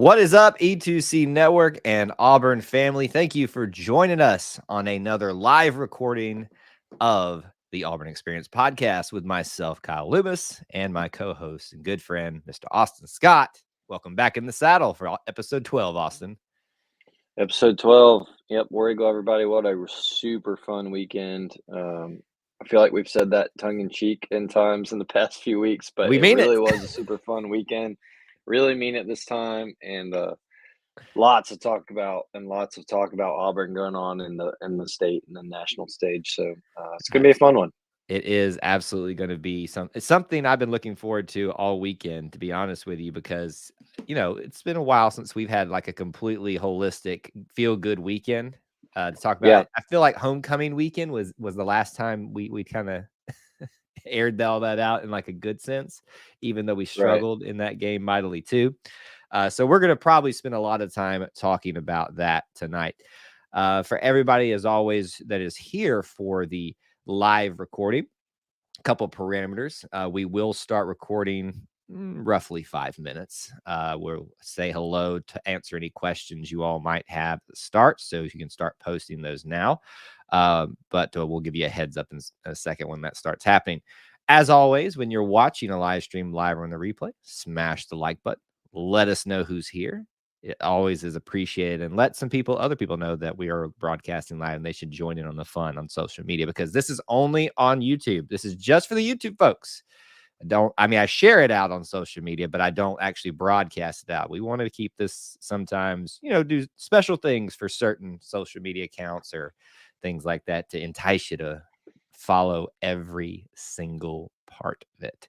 What is up, E2C Network and Auburn Family? Thank you for joining us on another live recording of the Auburn Experience podcast with myself, Kyle Loomis, and my co-host and good friend, Mr. Austin Scott. Welcome back in the saddle for episode 12, Austin. Episode 12. Yep, where you go, everybody. What a super fun weekend. I feel like we've said that tongue-in-cheek in times in the past few weeks, but We it mean it. really was a super fun weekend. Really mean it this time, and lots of talk about Auburn going on in the state and the national stage. So it's gonna be a fun one. It is absolutely going to be something I've been looking forward to all weekend, to be honest with you, because it's been a while since we've had like a completely holistic, feel good weekend to talk about Yeah, it. I feel like homecoming weekend was the last time we kind of aired all that out in like a good sense, even though we right. struggled in that game mightily too. So we're going to probably spend a lot of time talking about that tonight. For everybody, as always, that is here for the live recording, a couple parameters. We will start recording roughly 5 minutes. We'll say hello to answer any questions you all might have at the start, so you can start posting those now. But we'll give you a heads up in a second when that starts happening. As always, when you're watching a live stream live or on the replay, smash the like button. Let us know who's here. It always is appreciated, and let other people know that we are broadcasting live and they should join in on the fun on social media, because this is only on YouTube. This is just for the YouTube folks. I share it out on social media, but I don't actually broadcast it out. We want to keep this sometimes, do special things for certain social media accounts or things like that to entice you to follow every single part of it.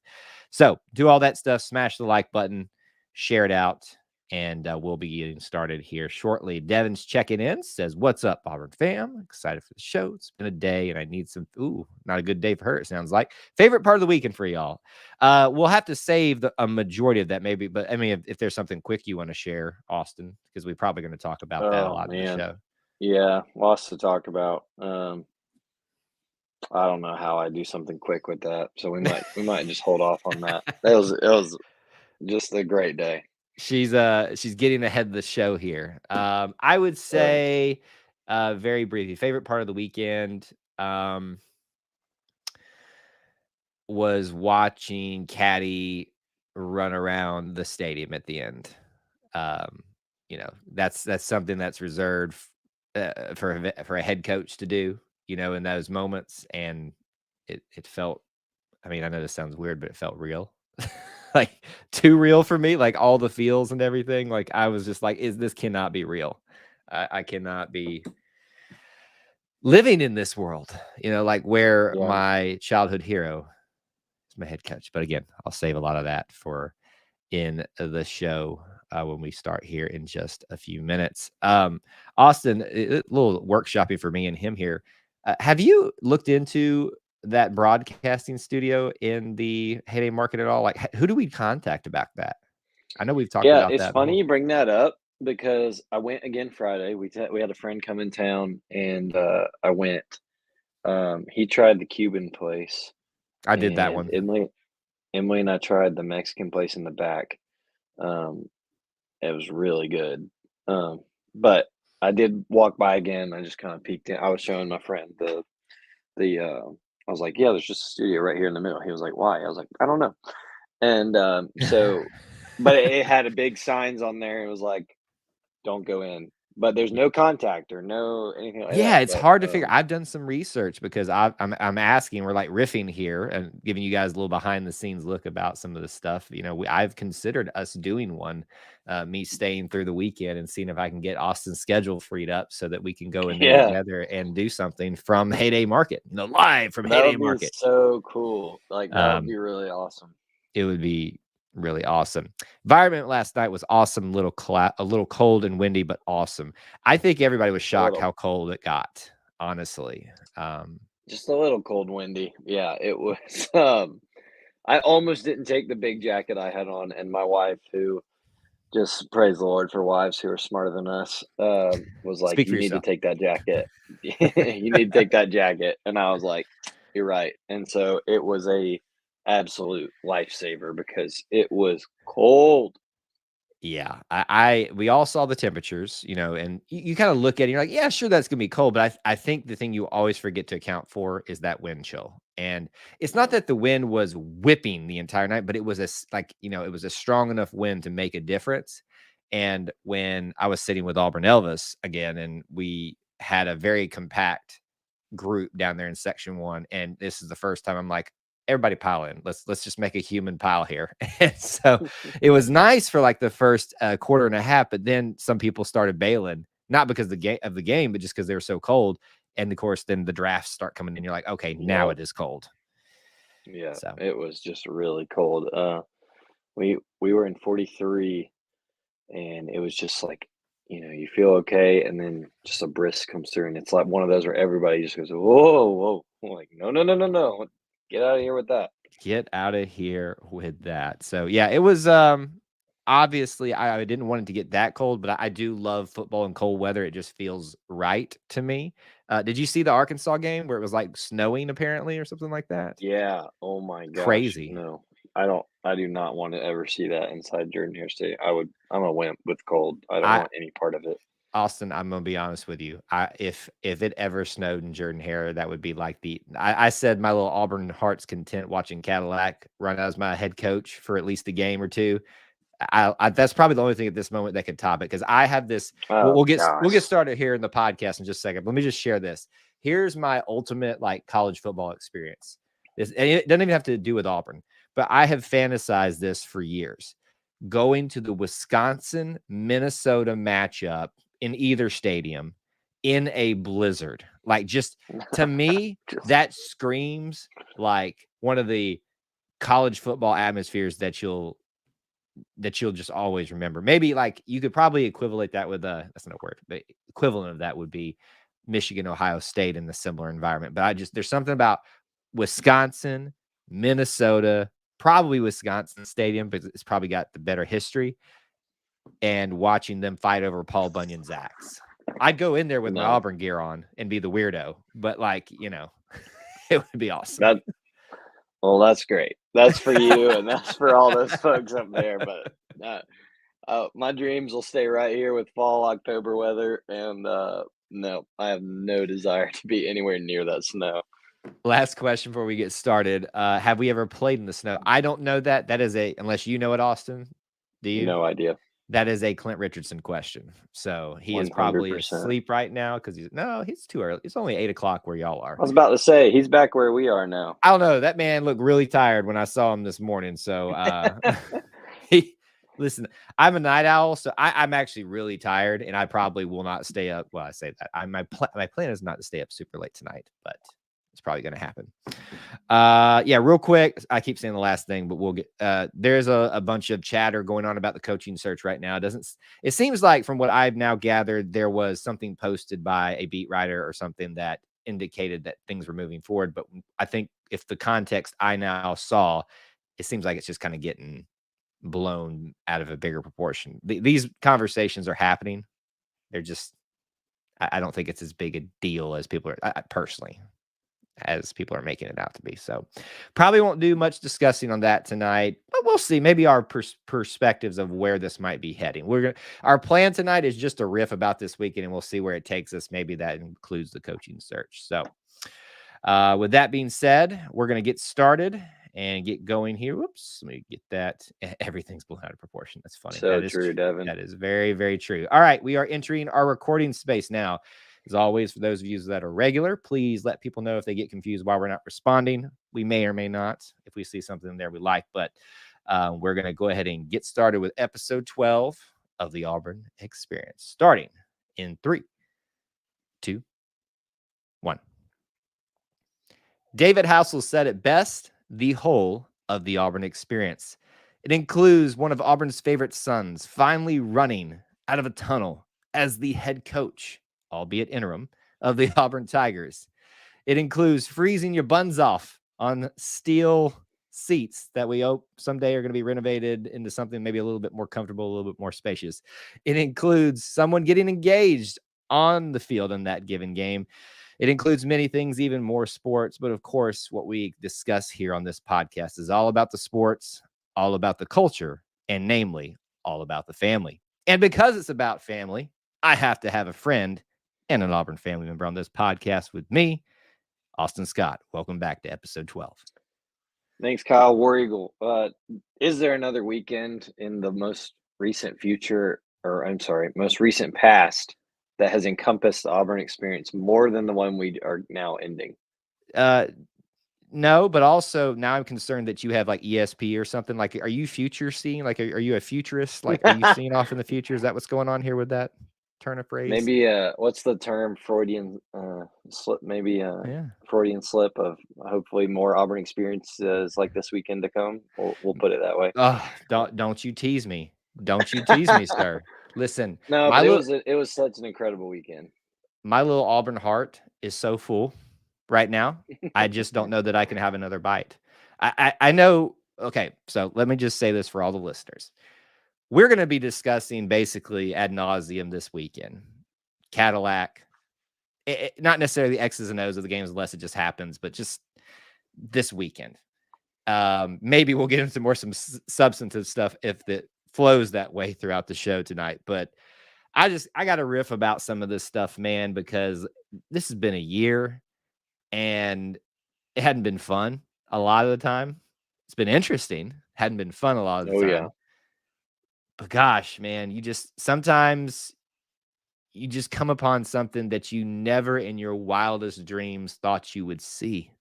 So do all that stuff, smash the like button, share it out, and we'll be getting started here shortly. Devin's checking in, says, "What's up, Auburn fam? Excited for the show. It's been a day, and I need some." Ooh, not a good day for her, it sounds like. Favorite part of the weekend for y'all. We'll have to save a majority of that, maybe. But I mean, if there's something quick you want to share, Austin, because we're probably going to talk about that a Oh lot in the man, show. yeah, lots to talk about. I don't know how I do something quick with that, so we might just hold off on that. It was just a great day. She's getting ahead of the show here. I would Right. say, very briefly, favorite part of the weekend was watching Caddy run around the stadium at the end. Um, that's something that's reserved for a head coach to do, in those moments, and it felt. I mean, I know this sounds weird, but it felt real. Like too real for me, like all the feels and everything. Like I was just like, this cannot be real. I cannot be living in this world, like where Yeah. my childhood hero is my head coach. But again, I'll save a lot of that for in the show when we start here in just a few minutes. Austin, a little workshopping for me and him here. Have you looked into that broadcasting studio in the Heyday Market at all? Like, who do we contact about that? I know we've talked Yeah, about it's that funny before. you bring that up because I went again Friday. We had a friend come in town and I went. He tried the Cuban place I did that and one. Emily and I tried the Mexican place in the back. Um, it was really good. But I did walk by again. I just kind of peeked in. I was showing my friend the I was like, yeah, there's just a studio right here in the middle. He was like, why? I was like, I don't know. And but it had a big signs on there. It was like, don't go in. But there's no contact or no anything like Yeah, that. it's But hard to figure. I've done some research because I'm asking. We're like riffing here and giving you guys a little behind the scenes look about some of the stuff. I've considered us doing one, me staying through the weekend and seeing if I can get Austin's schedule freed up so that we can go in there yeah, together and do something from Heyday Market, live from that Heyday would be Market. so cool. Like that would Um, be really awesome. it would be really awesome. Environment last night was awesome. A little cold and windy, but awesome. I think everybody was A shocked little. how cold it got. Honestly, Just a little cold windy. Yeah, it was I almost didn't take the big jacket I had on, and my wife, who just praise the Lord for wives who are smarter than us, was like, speak for "You need to yourself. take that jacket. You need to take that jacket." And I was like, "You're right." And so it was a absolute lifesaver because it was cold. Yeah, we all saw the temperatures, and you kind of look at it, you're like, yeah, sure, that's gonna be cold. But I think the thing you always forget to account for is that wind chill. And it's not Yeah. that the wind was whipping the entire night, but it was it was a strong enough wind to make a difference. And when I was sitting with Auburn Elvis again, and we had a very compact group down there in section 1, and this is the first time I'm like, everybody pile in. Let's just make a human pile here. And so it was nice for like the first quarter and a half, but then some people started bailing, not because of the game, but just because they were so cold. And of course, then the drafts start coming in. You're like, okay, now Yep. it is cold. Yeah. So It was just really cold. We were in 43, and it was just like, you feel okay, and then just a brisk comes through, and it's like one of those where everybody just goes, "Whoa, whoa!" I'm like, no, no, no, no, no, get out of here with that. get out of here with that. So yeah, it was obviously I didn't want it to get that cold, but I do love football in cold weather. It just feels right to me. Did you see the Arkansas game where it was like snowing apparently or something like that? Yeah. Oh my gosh. Crazy. No, I don't. I do not want to ever see that inside Jordan Hare State. I'm a wimp with cold. I don't I want any part of it. Austin, I'm gonna be honest with you. If it ever snowed in Jordan Hare, that would be like I said my little Auburn heart's content watching Cadillac run as my head coach for at least a game or two. That's probably the only thing at this moment that could top it, because I have this. Oh We'll get gosh. started here in the podcast in just a second. Let me just share this. Here's my ultimate like college football experience. And it doesn't even have to do with Auburn, but I have fantasized this for years. Going to the Wisconsin Minnesota matchup in either stadium in a blizzard, like, just to me Just that screams like one of the college football atmospheres that you'll just always remember. Maybe like you could probably equivalent that with that's not a word, but equivalent of that would be Michigan, Ohio State in the similar environment. But there's something about Wisconsin, Minnesota, probably Wisconsin Stadium, because it's probably got the better history, and watching them fight over Paul Bunyan's axe. I'd go in there with my no. Auburn gear on and be the weirdo, but like, it would be awesome. That Well, that's great. That's for you, and that's for all those folks up there. But my dreams will stay right here with fall October weather, and no, I have no desire to be anywhere near that snow. Last question before we get started. Have we ever played in the snow? I don't know that. That is unless you know it, Austin. Do you? No idea. That is a Clint Richardson question. So he is probably 100%. asleep right now because he's too early. It's only 8 o'clock where y'all are. I was about to say he's back where we are now. I don't know. That man looked really tired when I saw him this morning. So listen, I'm a night owl, so I'm actually really tired, and I probably will not stay up. Well, I say that my plan is not to stay up super late tonight, but it's probably going to happen. Yeah, real quick. I keep saying the last thing, but we'll get. There's a bunch of chatter going on about the coaching search right now. It seems like from what I've now gathered, there was something posted by a beat writer or something that indicated that things were moving forward. But I think if the context I now saw, it seems like it's just kind of getting blown out of a bigger proportion. These conversations are happening. They're just, I don't think it's as big a deal as people are, personally, as people are making it out to be. So probably won't do much discussing on that tonight, but we'll see. Maybe our perspectives of where this might be heading. Our plan tonight is just a riff about this weekend, and we'll see where it takes us. Maybe that includes the coaching search. So with that being said, we're going to get started and get going here. Whoops, let me get that. Everything's blown out of proportion. That's funny. So true, Devin. That is very, very true. All right, we are entering our recording space now. As always, for those of you that are regular, please let people know if they get confused why we're not responding. We may or may not if we see something there we like, but we're going to go ahead and get started with episode 12 of the Auburn Experience, starting in 3, 2, 1. David Housel said it best: the whole of the Auburn Experience. It includes one of Auburn's favorite sons finally running out of a tunnel as the head coach, albeit interim, of the Auburn Tigers. It includes freezing your buns off on steel seats that we hope someday are going to be renovated into something maybe a little bit more comfortable, a little bit more spacious. It includes someone getting engaged on the field in that given game. It includes many things, even more sports. But of course, what we discuss here on this podcast is all about the sports, all about the culture, and namely all about the family. And because it's about family, I have to have a friend and an Auburn family member on this podcast with me, Austin Scott. Welcome back to episode 12. Thanks, Kyle. War Eagle. Is there another weekend in the most recent future, or I'm sorry, most recent past that has encompassed the Auburn experience more than the one we are now ending? No, but also now I'm concerned that you have like ESP or something. Like, are you future seeing? Like, are you a futurist? Like, are you seeing off in the future? Is that what's going on here with that turn of phrase? Maybe what's the term? Freudian slip, maybe Yeah. Freudian slip of hopefully more Auburn experiences like this weekend to come. We'll put it that way. Oh, don't you tease me. Don't you tease me, sir. Listen, No, my but little it was such an incredible weekend. my little Auburn heart is so full right now. I just don't know that I can have another bite. I know. Okay, so let me just say this for all the listeners. We're going to be discussing basically ad nauseum this weekend. Cadillac, not necessarily the X's and O's of the games unless it just happens, but just this weekend. Maybe we'll get into some substantive stuff if it flows that way throughout the show tonight. But I got to riff about some of this stuff, man, because this has been a year and it hadn't been fun a lot of the time. It's been interesting, hadn't been fun a lot of the Oh yeah. time. But gosh, man, sometimes you just come upon something that you never in your wildest dreams thought you would see.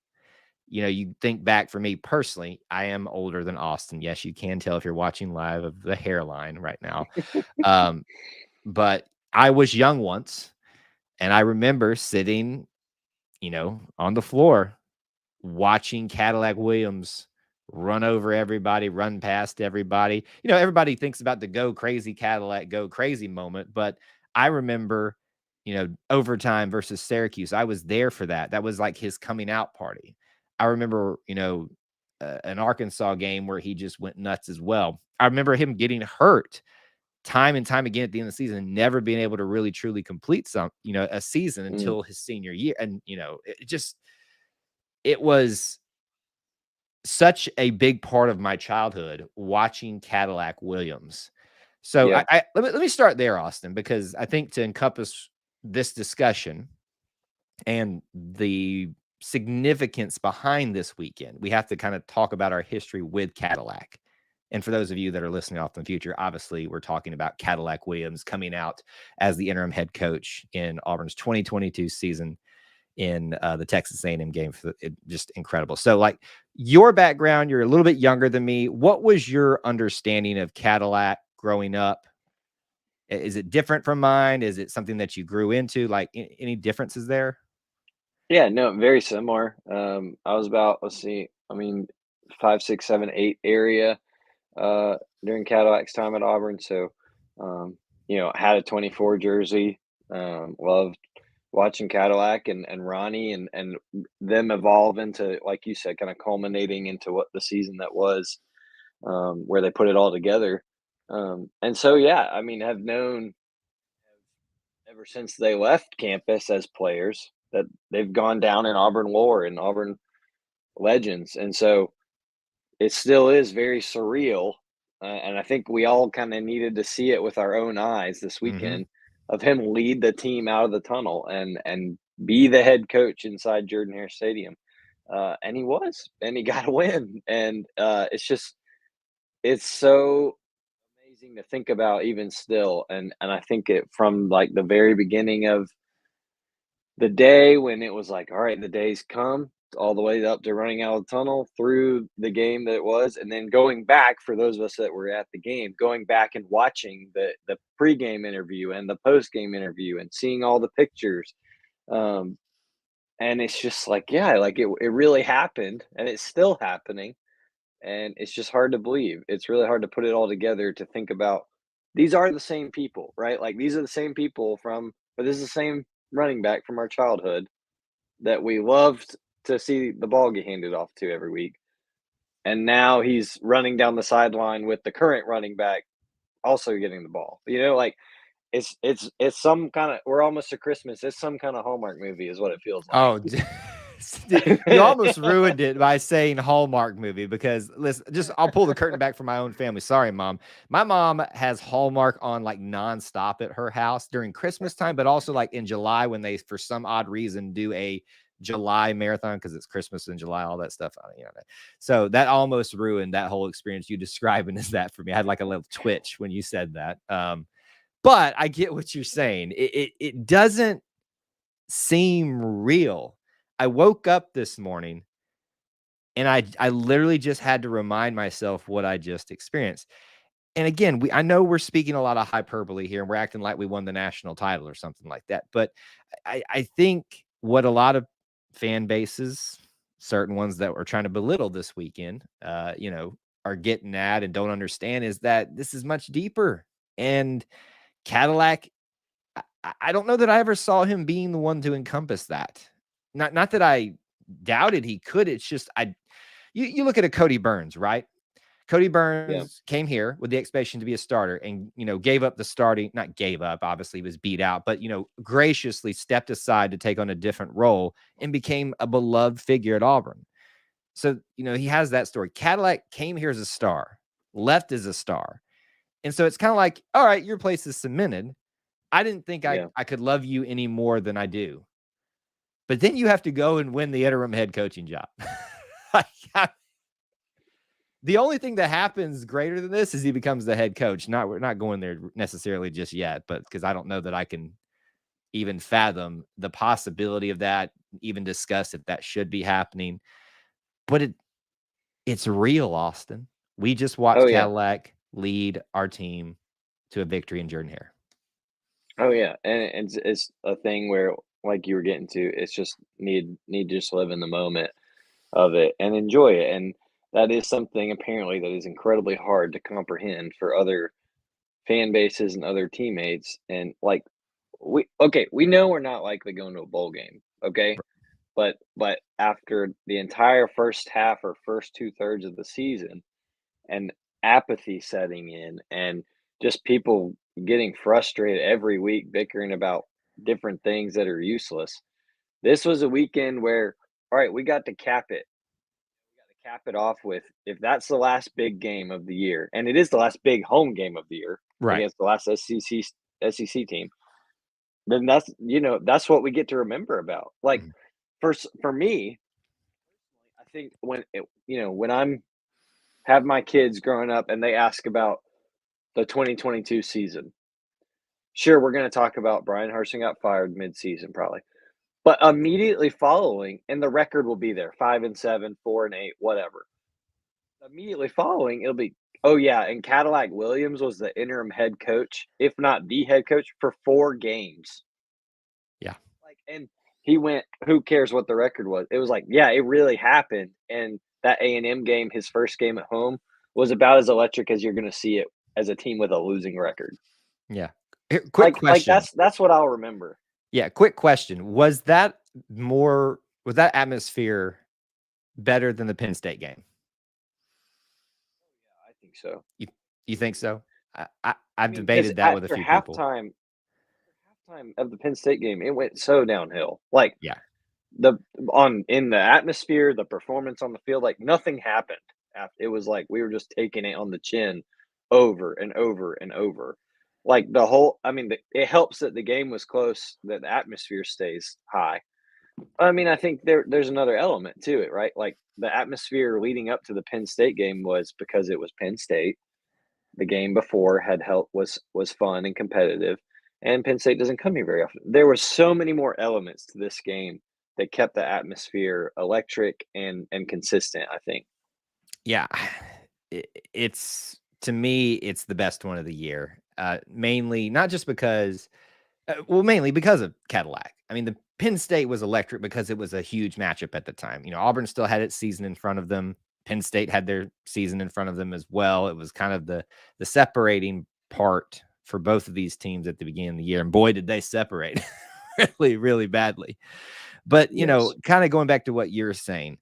You think back for me personally, I am older than Austin. Yes, you can tell if you're watching live of the hairline right now. But I was young once, and I remember sitting, on the floor watching Cadillac Williams run over everybody, run past everybody. Everybody thinks about the go crazy Cadillac, go crazy moment, but I remember, overtime versus Syracuse. I was there for that. That was like his coming out party. I remember, an Arkansas game where he just went nuts as well. I remember him getting hurt time and time again at the end of the season, never being able to really truly complete a season until his senior year. And, it was such a big part of my childhood watching Cadillac Williams. So Yeah. let me start there, Austin, because I think to encompass this discussion and the significance behind this weekend, we have to kind of talk about our history with Cadillac. And for those of you that are listening off in the future, obviously we're talking about Cadillac Williams coming out as the interim head coach in Auburn's 2022 season in the Texas A&M game. Just incredible. So, like, your background, you're a little bit younger than me. What was your understanding of Cadillac growing up? Is it different from mine? Is it something that you grew into? Like, any differences there? Yeah, no, very similar. I was about, let's see, 5, 6, 7, 8 area during Cadillac's time at Auburn. So, I had a 24 jersey. Loved watching Cadillac and Ronnie and them evolve into, like you said, kind of culminating into what the season that was, where they put it all together. And so, yeah, have known ever since they left campus as players that they've gone down in Auburn lore and Auburn legends. And so it still is very surreal. And I think we all kind of needed to see it with our own eyes this weekend of him lead the team out of the tunnel and be the head coach inside Jordan Hare Stadium. And he was, and he got a win. And it's so amazing to think about even still. And I think it from like the very beginning of the day when it was like, all right, the day's come all the way up to running out of the tunnel through the game that it was, and then going back for those of us that were at the game, going back and watching the pregame interview and the postgame interview and seeing all the pictures. And it's just like, yeah, like it really happened and it's still happening. And it's just hard to believe. It's really hard to put it all together to think about these are the same people, right? Like these are the same people but this is the same running back from our childhood that we loved to see the ball get handed off to every week. And now he's running down the sideline with the current running back also getting the ball. Like it's some kind of we're almost to Christmas. It's some kind of Hallmark movie is what it feels like. Oh, You almost ruined it by saying Hallmark movie because listen, I'll pull the curtain back for my own family. Sorry, Mom. My mom has Hallmark on like nonstop at her house during Christmas time, but also like in July when they, for some odd reason, do a July marathon because it's Christmas in July, all that stuff. So that almost ruined that whole experience you describing as that for me. I had like a little twitch when you said that. But I get what you're saying. It doesn't seem real. I woke up this morning and I literally just had to remind myself what I just experienced. And again, I know we're speaking a lot of hyperbole here and we're acting like we won the national title or something like that. But I think what a lot of fan bases, certain ones that were trying to belittle this weekend, are getting at and don't understand is that this is much deeper. And Cadillac, I don't know that I ever saw him being the one to encompass that. Not that I doubted he could. It's just you look at a Cody Burns, right? Cody Burns came here with the expectation to be a starter and, gave up the starting, not gave up, obviously he was beat out, but, graciously stepped aside to take on a different role and became a beloved figure at Auburn. So, he has that story. Cadillac came here as a star, left as a star. And so it's kind of like, all right, your place is cemented. I didn't think I could love you any more than I do. But then you have to go and win the interim head coaching job. The only thing that happens greater than this is he becomes the head coach. We're not going there necessarily just yet, but because I don't know that I can even fathom the possibility of that, even discuss if that should be happening. But it's real, Austin. We just watched Cadillac lead our team to a victory in Jordan-Hare. Oh yeah, and it's a thing where, like you were getting to, it's just need to just live in the moment of it and enjoy it. And that is something apparently that is incredibly hard to comprehend for other fan bases and other teammates. And like we know we're not likely going to a bowl game, okay? But after the entire first half or first 2/3 of the season and apathy setting in and just people getting frustrated every week bickering about different things that are useless. This was a weekend where, all right, we got to cap it. We got to cap it off with, if that's the last big game of the year, and it is the last big home game of the year against the last SEC team, then that's what we get to remember about. Like for me, I think when I'm have my kids growing up and they ask about the 2022 season, sure, we're going to talk about Brian Harsin got fired mid-season probably. But immediately following, and the record will be there, 5-7, 4-8, whatever. Immediately following, it'll be, oh yeah, and Cadillac Williams was the interim head coach, if not the head coach, for 4 games. Yeah. And he went, who cares what the record was? It was like, yeah, it really happened. And that A&M game, his first game at home, was about as electric as you're going to see it as a team with a losing record. Yeah. Quick question. Like that's what I'll remember. Yeah, quick question. Was that atmosphere better than the Penn State game? Yeah, I think so. You think so? I've debated that with a few people. Halftime of the Penn State game, it went so downhill. Like, yeah, in the atmosphere, the performance on the field, like nothing happened. It was like we were just taking it on the chin over and over and over. Like it helps that the game was close, that the atmosphere stays high. I mean, I think there's another element to it, right? Like the atmosphere leading up to the Penn State game was because it was Penn State. The game before was fun and competitive, and Penn State doesn't come here very often. There were so many more elements to this game that kept the atmosphere electric and consistent, I think. Yeah, it's, to me, it's the best one of the year. Mainly not just because, mainly because of Cadillac. I mean, the Penn State was electric because it was a huge matchup at the time. Auburn still had its season in front of them. Penn State had their season in front of them as well. It was kind of the separating part for both of these teams at the beginning of the year. And boy, did they separate really, really badly. But, kind of going back to what you're saying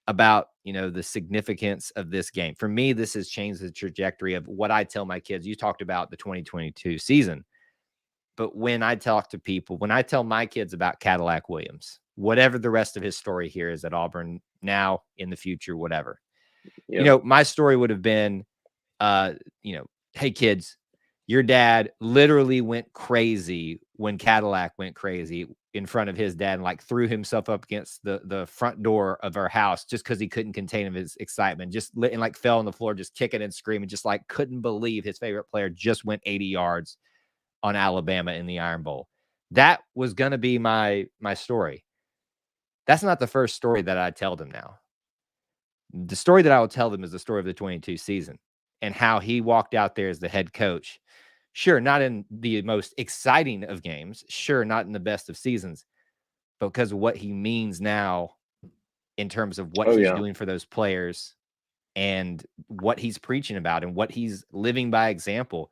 about, the significance of this game. For me, this has changed the trajectory of what I tell my kids. You talked about the 2022 season. But when I talk to people, when I tell my kids about Cadillac Williams, whatever the rest of his story here is at Auburn now, in the future, whatever. Yep. My story would have been, hey kids, your dad literally went crazy when Cadillac went crazy in front of his dad and like threw himself up against the front door of our house just because he couldn't contain his excitement, and like fell on the floor, just kicking and screaming, just like couldn't believe his favorite player just went 80 yards on Alabama in the Iron Bowl. That was going to be my story. That's not the first story that I tell them now. The story that I will tell them is the story of the 22 season and how he walked out there as the head coach. Sure, not in the most exciting of games. Sure, not in the best of seasons. But because of what he means now in terms of what he's doing for those players and what he's preaching about and what he's living by example,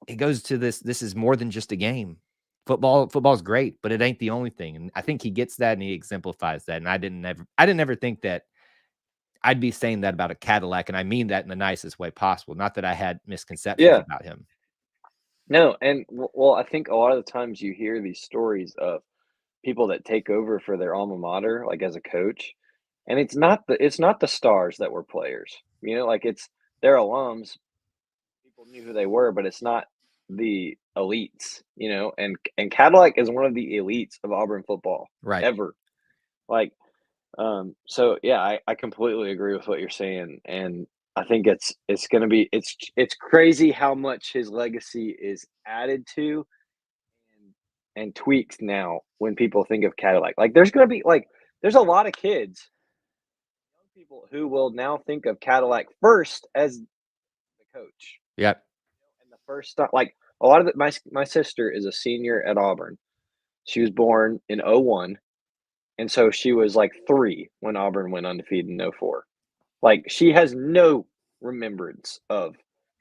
it goes to this is more than just a game. Football's great, but it ain't the only thing. And I think he gets that and he exemplifies that. And I didn't ever think that I'd be saying that about a Cadillac, and I mean that in the nicest way possible. Not that I had misconceptions about him. No, and well, I think a lot of the times you hear these stories of people that take over for their alma mater, like as a coach, and it's not the stars that were players. Like it's their alums. People knew who they were, but it's not the elites. And Cadillac is one of the elites of Auburn football, right? Ever. Like, so yeah, I completely agree with what you're saying, and I think it's going to be it's crazy how much his legacy is added to and tweaked now when people think of Cadillac. Like there's going to be there's a lot of kids, young people who will now think of Cadillac first as the coach. Yep. And the first time, like a lot of it, my sister is a senior at Auburn. She was born in 01. And so she was like 3 when Auburn went undefeated in 04. Like she has no remembrance of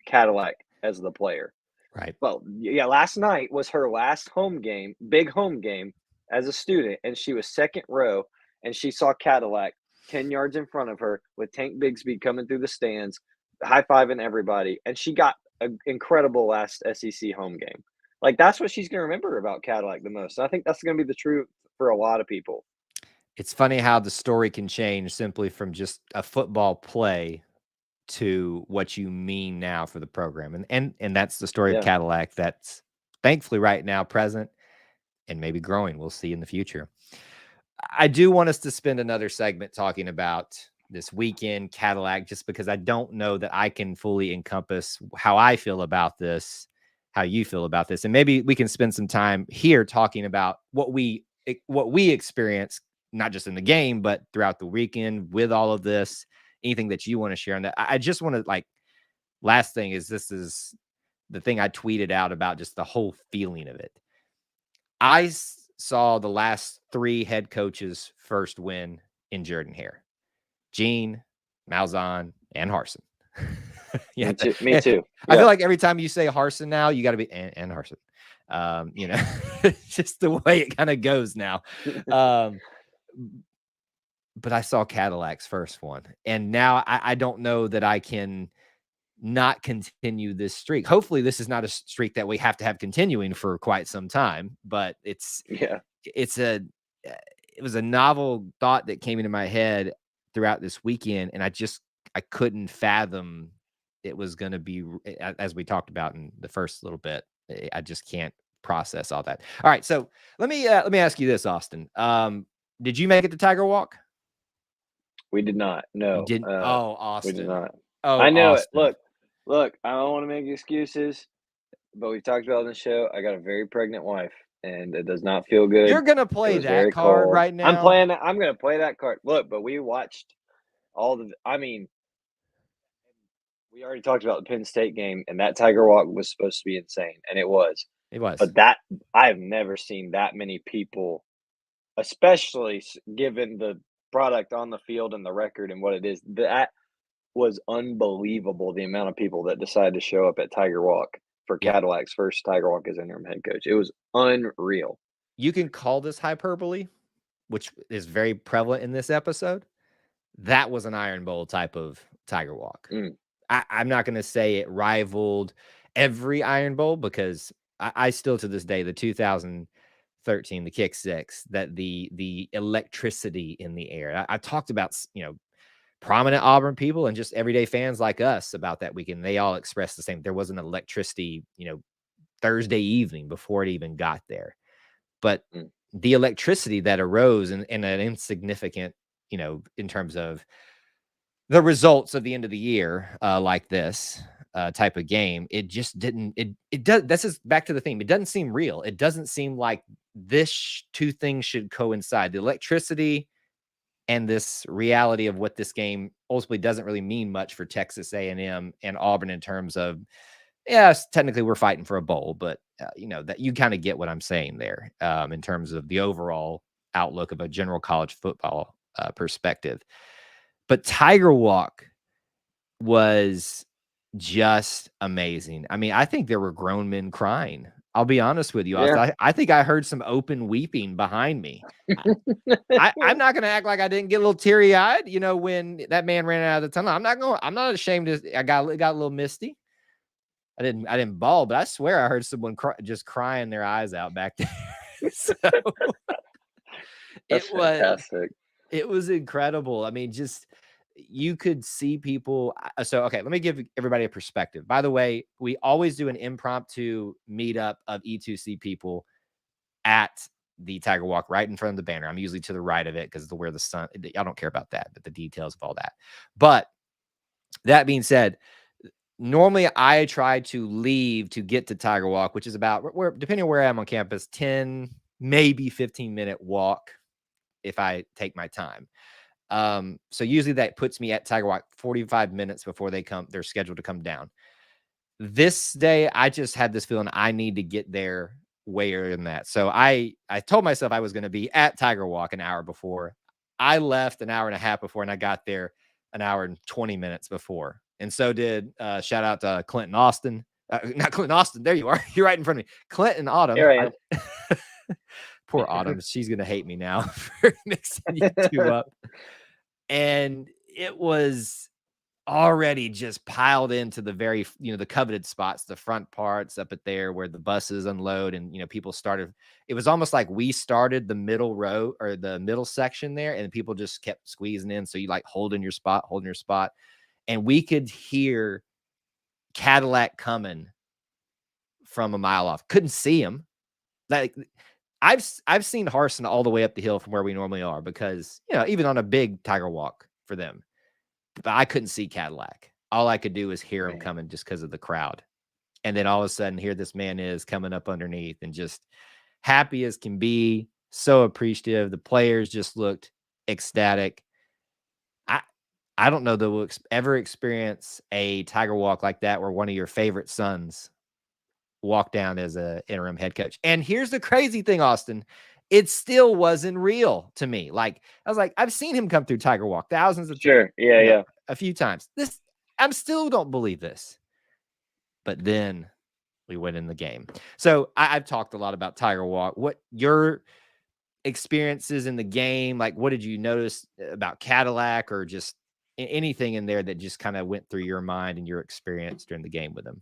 Cadillac as the player. Right. Well, yeah, last night was her last home game, big home game as a student, and she was second row, and she saw Cadillac 10 yards in front of her with Tank Bigsby coming through the stands, high-fiving everybody, and she got an incredible last SEC home game. Like that's what she's going to remember about Cadillac the most. And I think that's going to be the truth for a lot of people. It's funny how the story can change simply from just a football play to what you mean now for the program. And that's the story of Cadillac that's thankfully right now present and maybe growing. We'll see in the future. I do want us to spend another segment talking about this weekend Cadillac, just because I don't know that I can fully encompass how I feel about this, how you feel about this. And maybe we can spend some time here talking about what we experience, not just in the game, but throughout the weekend with all of this. Anything that you want to share on that? I just want to last thing is, this is the thing I tweeted out about just the whole feeling of it. I saw the last 3 head coaches' first win in Jordan Hare: Gene, Malzahn, and Harsin. Yeah, me too. I feel like every time you say Harsin now, you got to be and Harsin. Just the way it kind of goes now. But I saw Cadillac's first one, and now I don't know that I can not continue this streak. Hopefully this is not a streak that we have to have continuing for quite some time, but it was a novel thought that came into my head throughout this weekend, and I couldn't fathom it was going to be, as we talked about in the first little bit. I just can't process all that. All right, so let me ask you this, Austin. Did you make it to Tiger Walk? We did not. No. You didn't. Austin. We did not. Oh, I know Austin. it. Look, I don't want to make excuses, but we've talked about it on the show. I got a very pregnant wife, and it does not feel good. You're gonna play that card cold. right now. I'm gonna play that card. Look, but we watched we already talked about the Penn State game, and that Tiger Walk was supposed to be insane, and it was. It was. But I've never seen that many people, especially given the product on the field and the record and what it is. That was unbelievable, the amount of people that decided to show up at Tiger Walk for Cadillac's first Tiger Walk as interim head coach. It was unreal. You can call this hyperbole, which is very prevalent in this episode. That was an Iron Bowl type of Tiger Walk. I'm not going to say it rivaled every Iron Bowl, because I still, to this day, the 2000 13, the kick six, that the electricity in the air. I talked about, prominent Auburn people and just everyday fans like us about that weekend. They all expressed the same. There was an electricity, Thursday evening before it even got there. But the electricity that arose in an insignificant, in terms of the results of the end of the year, like this type of game, it just didn't. It does. This is back to the theme. It doesn't seem real. It doesn't seem like this two things should coincide. The electricity and this reality of what this game ultimately doesn't really mean much for Texas A&M and Auburn in terms of, yes, technically we're fighting for a bowl, but that you kind of get what I'm saying there, in terms of the overall outlook of a general college football perspective. But Tiger Walk was just amazing. I mean, I think there were grown men crying. I'll be honest with you. Yeah. I think I heard some open weeping behind me. I'm not going to act like I didn't get a little teary eyed, when that man ran out of the tunnel. I'm not ashamed. I got a little misty. I didn't bawl, but I swear I heard someone just crying their eyes out back there. So That's fantastic. it was incredible. I mean, just you could see people. So, okay, let me give everybody a perspective. By the way, we always do an impromptu meetup of E2C people at the Tiger Walk right in front of the banner. I'm usually to the right of it because where the sun, I don't care about that, but the details of all that. But that being said, normally I try to leave to get to Tiger Walk, which is about, depending on where I am on campus, 10, maybe 15-minute walk if I take my time. So usually that puts me at Tiger Walk 45 minutes before they're scheduled to come down. This day, I just had this feeling I need to get there way earlier than that. So I told myself I was going to be at Tiger Walk an hour before. I left an hour and a half before, and I got there an hour and 20 minutes before. And so did, shout out to Clinton Austin. Not Clinton Austin. There you are. You're right in front of me. Clinton Autumn. Here I am. Poor Autumn. She's going to hate me now for mixing you two up. And it was already just piled into the very, the coveted spots, the front parts up at there where the buses unload and, people started. It was almost like we started the middle row or the middle section there and people just kept squeezing in. So you like holding your spot. And we could hear Cadillac coming from a mile off. Couldn't see him. Like I've seen Harsin all the way up the hill from where we normally are because, even on a big Tiger Walk for them, but I couldn't see Cadillac. All I could do was hear him coming just because of the crowd. And then all of a sudden here this man is coming up underneath and just happy as can be, so appreciative. The players just looked ecstatic. I don't know that we'll ever experience a Tiger Walk like that where one of your favorite sons walked down as an interim head coach. And here's the crazy thing, Austin. It still wasn't real to me. Like, I was like, I've seen him come through Tiger Walk thousands of times. Yeah. A few times. I'm still don't believe this. But then we went in the game. So I've talked a lot about Tiger Walk. What your experiences in the game, like what did you notice about Cadillac or just anything in there that just kind of went through your mind and your experience during the game with him?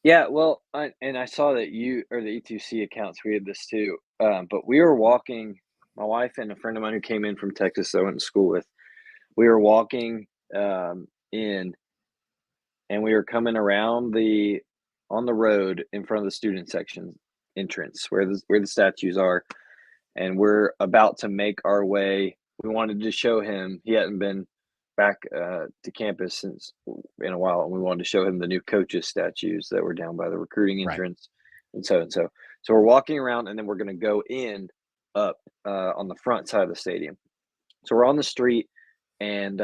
Yeah, well, I saw that you or the E2C accounts, we had this too. But we were walking, my wife and a friend of mine who came in from Texas that I went to school with. We were walking in, and we were coming around on the road in front of the student section entrance where the statues are, and we're about to make our way. We wanted to show him he hadn't been back to campus since in a while, and we wanted to show him the new coaches statues that were down by the recruiting entrance, and so. So we're walking around, and then we're going to go in up on the front side of the stadium. So we're on the street, and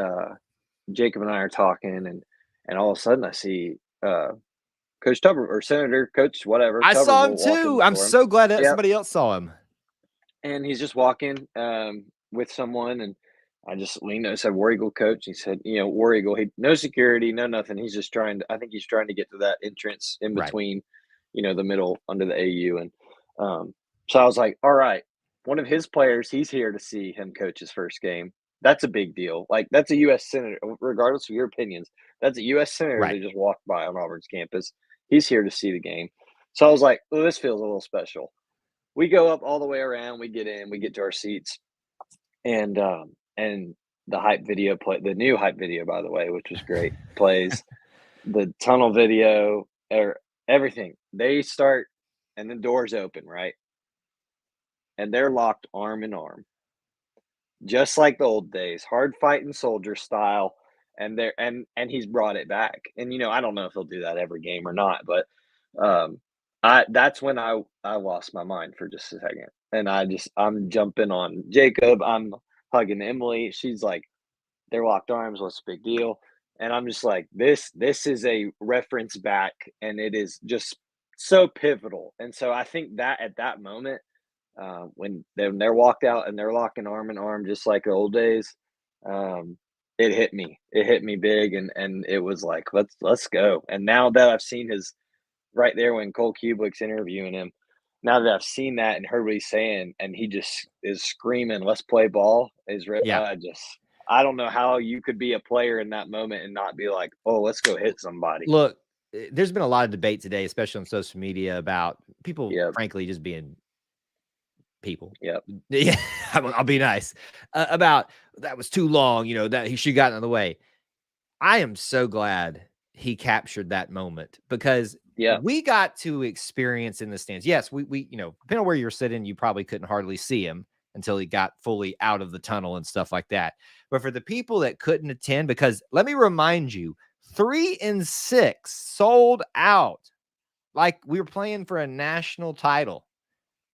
Jacob and I are talking, and all of a sudden I see Coach Tuber or Senator Coach whatever. I saw him too. I'm so glad that somebody else saw him. And he's just walking with someone, and I just leaned and said, War Eagle coach. He said, War Eagle, no security, no nothing. He's just I think he's trying to get to that entrance in between, the middle under the AU. And so I was like, all right, one of his players, he's here to see him coach his first game. That's a big deal. Like, that's a U.S. Senator, regardless of your opinions. That's a U.S. Senator that just walked by on Auburn's campus. He's here to see the game. So I was like, oh, this feels a little special. we go up all the way around, we get in, we get to our seats, and the hype video the new hype video, by the way, which was great, plays. The tunnel video, or everything. They start, and the doors open, right? And they're locked arm in arm, just like the old days, hard fighting soldier style. And they're and he's brought it back. And I don't know if he'll do that every game or not, but um, I that's when I lost my mind for just a second, and I'm jumping on Jacob, I'm hugging Emily. She's like, they're locked arms. What's the big deal? And I'm just like, this is a reference back, and it is just so pivotal. And so I think that at that moment, when they're walked out and they're locking arm in arm, just like the old days, um, it hit me. It hit me big, and it was like, let's go. And now that I've seen his right there when Cole Kublik's interviewing him, now that I've seen that and heard what he's saying, and he just is screaming, "Let's play ball!" Yeah. I don't know how you could be a player in that moment and not be like, "Oh, let's go hit somebody." Look, there's been a lot of debate today, especially on social media, about people, Yep. frankly, just being people. Yep. Yeah, I'll be nice about that was too long. That he should have gotten out of the way. I am so glad he captured that moment because Yeah. we got to experience in the stands. Yes, we depending on where you're sitting, you probably couldn't hardly see him until he got fully out of the tunnel and stuff like that. But for the people that couldn't attend, because let me remind you, 3 and 6 sold out like we were playing for a national title.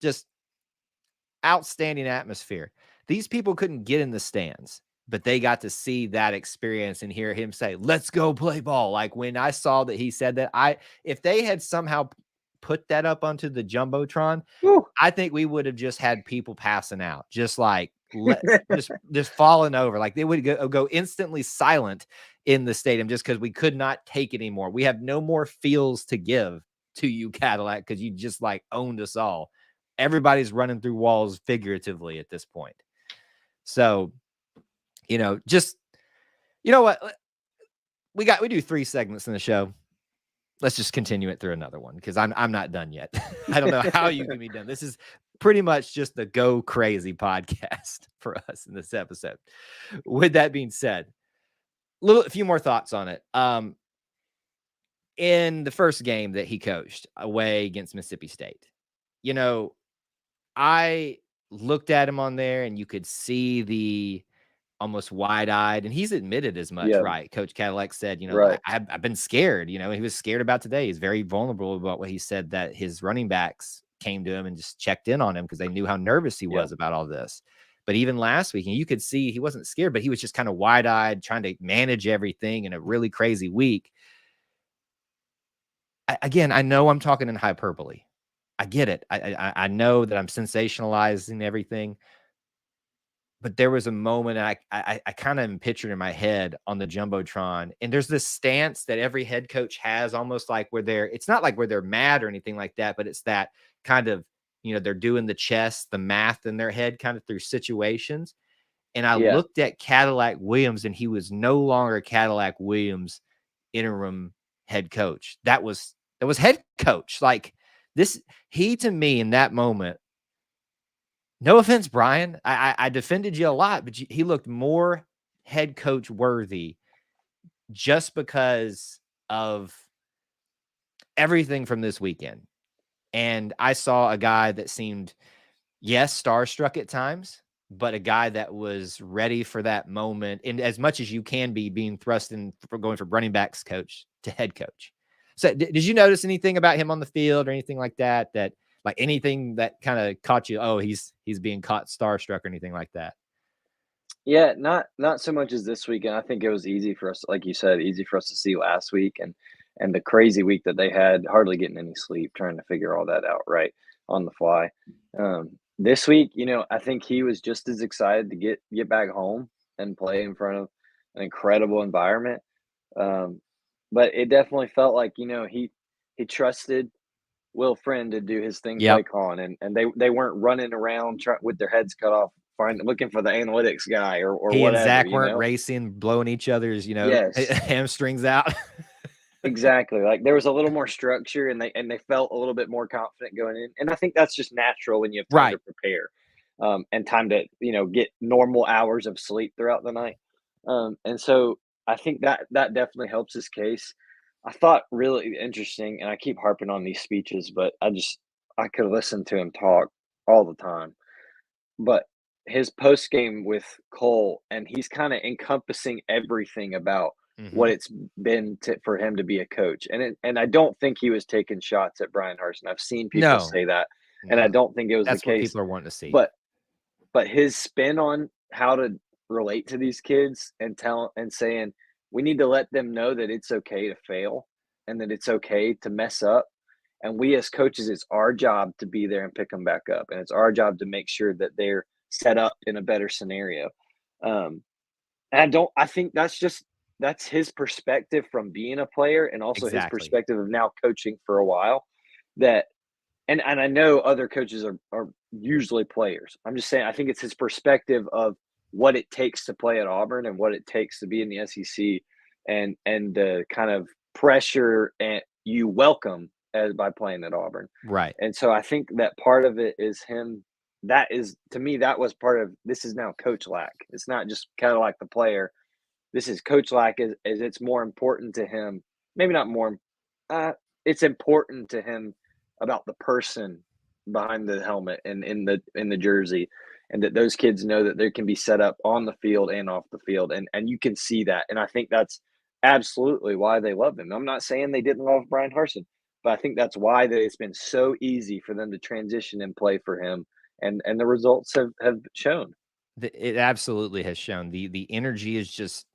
Just outstanding atmosphere. These people couldn't get in the stands, but they got to see that experience and hear him say, "Let's go play ball." Like when I saw that he said that, if they had somehow put that up onto the Jumbotron, Woo. I think we would have just had people passing out, just like just falling over. Like they would go instantly silent in the stadium just because we could not take it anymore. We have no more feels to give to you, Cadillac, because you just like owned us all. Everybody's running through walls figuratively at this point. So, just what? We do 3 segments in the show. Let's just continue it through another one because I'm not done yet. I don't know how you can be done. This is pretty much just the go crazy podcast for us in this episode. With that being said, a few more thoughts on it. In the first game that he coached away against Mississippi State, I looked at him on there and you could see the almost wide-eyed, and he's admitted as much, Yeah. right? Coach Cadillac said, Right. I've been scared. He was scared about today. He's very vulnerable about what he said, that his running backs came to him and just checked in on him because they knew how nervous he was about all this. But even last week, and you could see he wasn't scared, but he was just kind of wide-eyed, trying to manage everything in a really crazy week. Again, I know I'm talking in hyperbole. I get it. I know that I'm sensationalizing everything, but there was a moment I kind of pictured in my head on the Jumbotron, and there's this stance that every head coach has, almost like it's not like where they're mad or anything like that, but it's that kind of, they're doing the chess, the math in their head kind of through situations. And I looked at Cadillac Williams, and he was no longer Cadillac Williams, interim head coach. That was head coach. Like he to me in that moment, no offense, Brian, I defended you a lot, but he looked more head coach worthy just because of everything from this weekend. And I saw a guy that seemed, yes, starstruck at times, but a guy that was ready for that moment. And as much as you can be being thrust in for going from running backs coach to head coach. So did you notice anything about him on the field or anything like that, like anything that kind of caught you? Oh, he's being caught starstruck or anything like that. Yeah, not so much as this weekend. I think it was easy for us, like you said, easy for us to see last week, and the crazy week that they had, hardly getting any sleep, trying to figure all that out right on the fly. This week, I think he was just as excited to get back home and play in front of an incredible environment. But it definitely felt like, he trusted Will Friend to do his thing, play Yep. calling, and they weren't running around with their heads cut off, looking for the analytics guy or He and whatever, Zach weren't racing, blowing each other's, Yes. hamstrings out. Exactly, like, there was a little more structure, and they felt a little bit more confident going in, and I think that's just natural when you have time to Right. prepare, and time to, get normal hours of sleep throughout the night, and so I think that definitely helps his case. I thought really interesting, and I keep harping on these speeches, but I could listen to him talk all the time, but his post game with Cole, and he's kinda encompassing everything about what Mhm. it's been for him to be a coach, and I don't think he was taking shots at Brian Harsin. I've seen people No. say that, and I No. don't think it was the That's what case, people are wanting to see. but his spin on how to relate to these kids and tell and saying, "We need to let them know that it's okay to fail and that it's okay to mess up, and we as coaches, it's our job to be there and pick them back up, and it's our job to make sure that they're set up in a better scenario." Um, and I think that's his perspective from being a player and also his Exactly. perspective of now coaching for a while that and I know other coaches are usually players. I'm just saying I think it's his perspective of what it takes to play at Auburn and what it takes to be in the SEC and the kind of pressure and you welcome as by playing at Auburn. Right. And so I think that part of it is him that is to me that was part of this is now coach lack. It's not just kind of like the player. This is coach lack is it's more important to him. Maybe not more uh it's important to him about the person behind the helmet and in the jersey and that those kids know that they can be set up on the field and off the field and you can see that and I think that's absolutely why they love him. I'm not saying they didn't love Brian Harsin, but I think that's why that it's been so easy for them to transition and play for him and the results have shown. It absolutely has shown the energy is just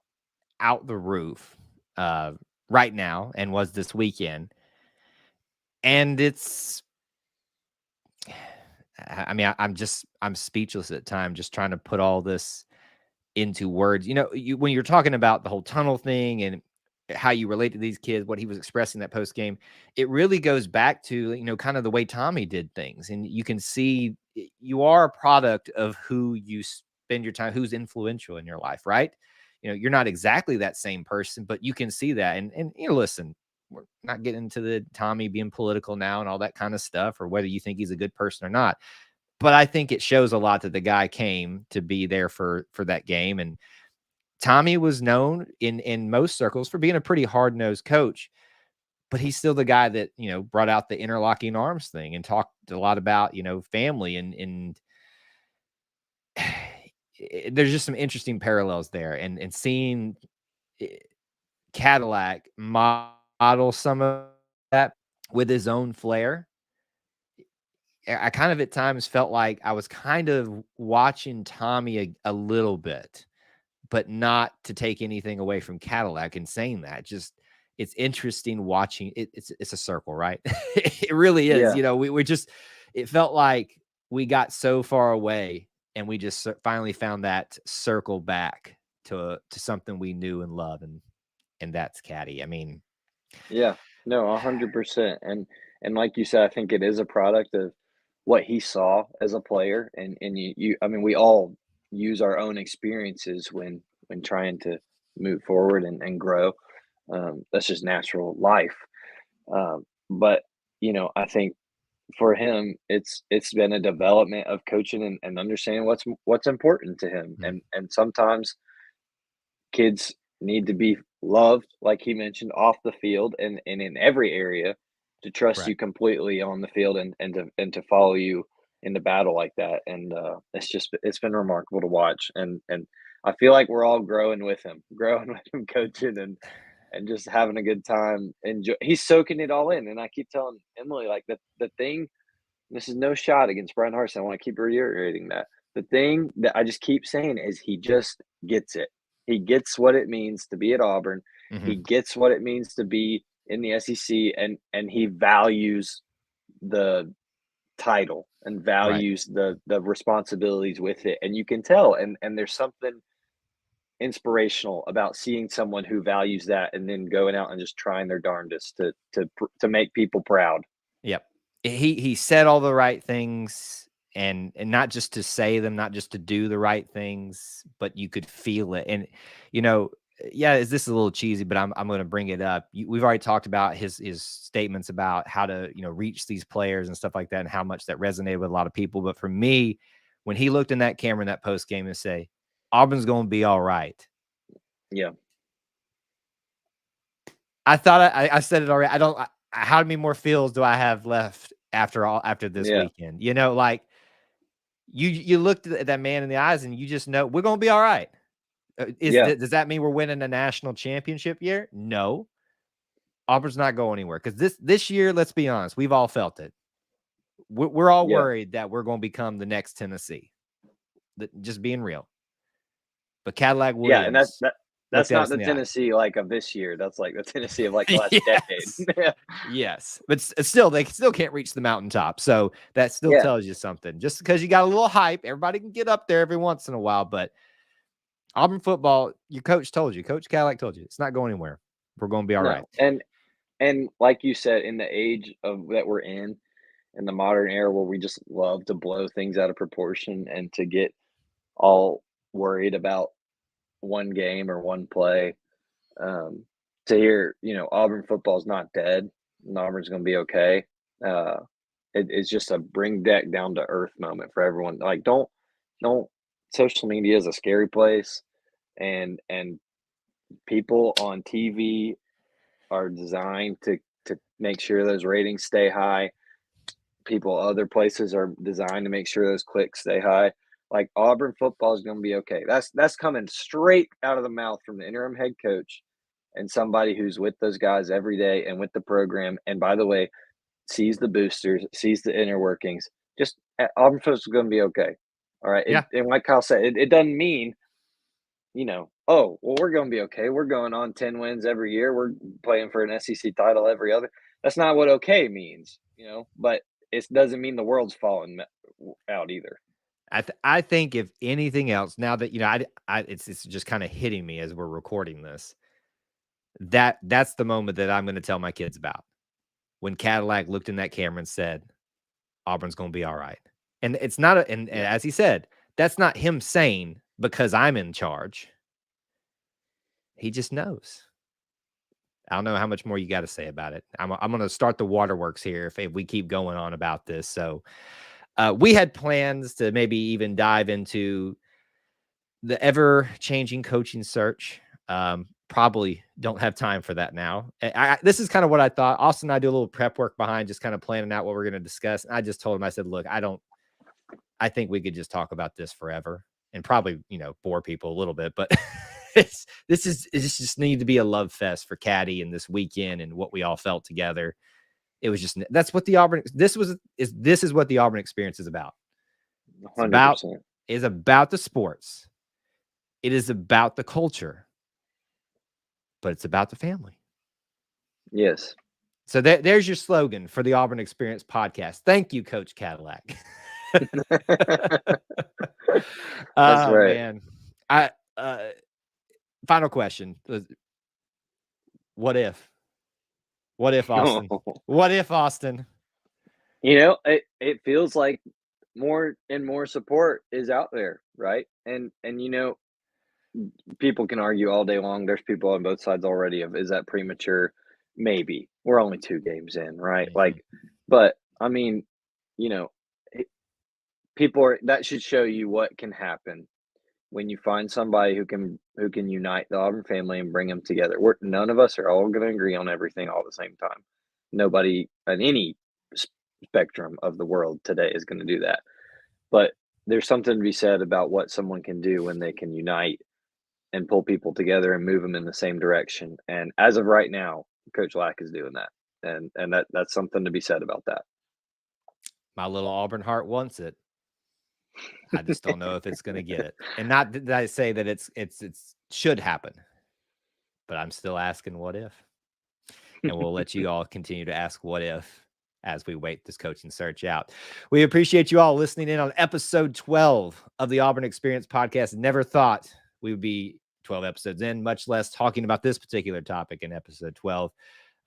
out the roof, uh, right now and was this weekend, and it's I mean, I'm speechless at times just trying to put all this into words. When you're talking about the whole tunnel thing and how you relate to these kids, what he was expressing that post game, it really goes back to, kind of the way Tommy did things. And you can see you are a product of who you spend your time, who's influential in your life, right? You're not exactly that same person, but you can see that. And listen, we're not getting into the Tommy being political now and all that kind of stuff, or whether you think he's a good person or not. But I think it shows a lot that the guy came to be there for that game. And Tommy was known in most circles for being a pretty hard-nosed coach, but he's still the guy that, brought out the interlocking arms thing and talked a lot about, family and there's just some interesting parallels there and seeing eh, Cadillac model some of that with his own flair. I kind of at times felt like I was kind of watching Tommy a little bit, but not to take anything away from Cadillac in saying that. Just it's interesting watching it's a circle, right? It really is. Yeah. We just it felt like we got so far away and we just finally found that circle back to something we knew and love and that's Caddy. I mean, Yeah, no, 100%, and like you said, I think it is a product of what he saw as a player, and I mean, we all use our own experiences when trying to move forward and grow. That's just natural life. But I think for him, it's been a development of coaching and understanding what's important to him, mhm, and sometimes kids need to be loved, like he mentioned, off the field and in every area to trust right. you completely on the field and to follow you in the battle like that. And it's been remarkable to watch. And I feel like we're all growing with him, growing with him coaching and just having a good time. He's soaking it all in. And I keep telling Emily like the thing this is no shot against Brian Harsin. I want to keep reiterating that. The thing that I just keep saying is he just gets it. He gets what it means to be at Auburn. He Mhm, gets what it means to be in the SEC, and he values the title and right. values the responsibilities with it. And you can tell. And there's something inspirational about seeing someone who values that and then going out and just trying their darndest to make people proud. Yep. He said all the right things and not just to say them, not just to do the right things, but you could feel it. And you know, yeah, is this a little cheesy, but I'm going to bring it up. We've already talked about his statements about how to, reach these players and stuff like that and how much that resonated with a lot of people. But for me, when he looked in that camera in that post game and say, Auburn's going to be all right. Yeah. I thought I said it already. How many more feels do I have left after this weekend? Like you looked at that man in the eyes and you just know we're going to be all right. Does that mean we're winning a national championship year? No. Auburn's not going anywhere because this year, let's be honest, we've all felt it. We're all worried that we're going to become the next Tennessee. Just being real. But Cadillac Williams, and that's not the Tennessee of this year. That's like the Tennessee of the last decade. Yes, but still, they still can't reach the mountaintop. So that still tells you something. Just because you got a little hype, everybody can get up there every once in a while. But Auburn football, your coach told you, Coach Cadillac told you, it's not going anywhere. We're going to be all right. And like you said, in the age that we're in the modern era where we just love to blow things out of proportion and to get all worried about one game or one play, to hear, Auburn football is not dead and Auburn's going to be okay. It's just a bring deck down to earth moment for everyone. Like, don't social media is a scary place, and people on TV are designed to make sure those ratings stay high. People other places are designed to make sure those clicks stay high. Like, Auburn football is going to be okay. That's coming straight out of the mouth from the interim head coach and somebody who's with those guys every day and with the program. And by the way, sees the boosters, sees the inner workings. Just Auburn football is going to be okay. All right. Yeah. And like Kyle said, it doesn't mean, oh, well, we're going to be okay. We're going on 10 wins every year. We're playing for an SEC title every other. That's not what okay means, but it doesn't mean the world's falling out either. I think if anything else, now that, it's just kind of hitting me as we're recording this, that's the moment that I'm going to tell my kids about. When Cadillac looked in that camera and said, Auburn's going to be all right. And it's not, and as he said, that's not him saying because I'm in charge. He just knows. I don't know how much more you got to say about it. I'm going to start the waterworks here if we keep going on about this. So we had plans to maybe even dive into the ever-changing coaching search. Probably don't have time for that now. This is kind of what I thought. Austin and I do a little prep work behind just kind of planning out what we're going to discuss. And I just told him, I said, look, I think we could just talk about this forever and probably, bore people a little bit, but this just need to be a love fest for Caddy and this weekend and what we all felt together. It was just, that's what this is what the Auburn experience is about. It's about the sports. It is about the culture, but it's about the family. Yes. So there's your slogan for the Auburn Experience podcast. Thank you, Coach Cadillac. That's right. Man. Final question. What if? What if, Austin? What if, Austin? It feels like more and more support is out there, right? And people can argue all day long. There's people on both sides already of, is that premature? Maybe. We're only 2 games in, right? Mm-hmm. But I mean, that should show you what can happen when you find somebody who can unite the Auburn family and bring them together. None of us are all going to agree on everything all at the same time. Nobody on any spectrum of the world today is going to do that. But there's something to be said about what someone can do when they can unite and pull people together and move them in the same direction. And as of right now, Coach Lack is doing that. And that's something to be said about that. My little Auburn heart wants it. I just don't know if it's going to get it. And not that I say that it's should happen, but I'm still asking what if. And we'll let you all continue to ask what if as we wait this coaching search out. We appreciate you all listening in on episode 12 of the Auburn Experience podcast. Never thought we would be 12 episodes in, much less talking about this particular topic in episode 12.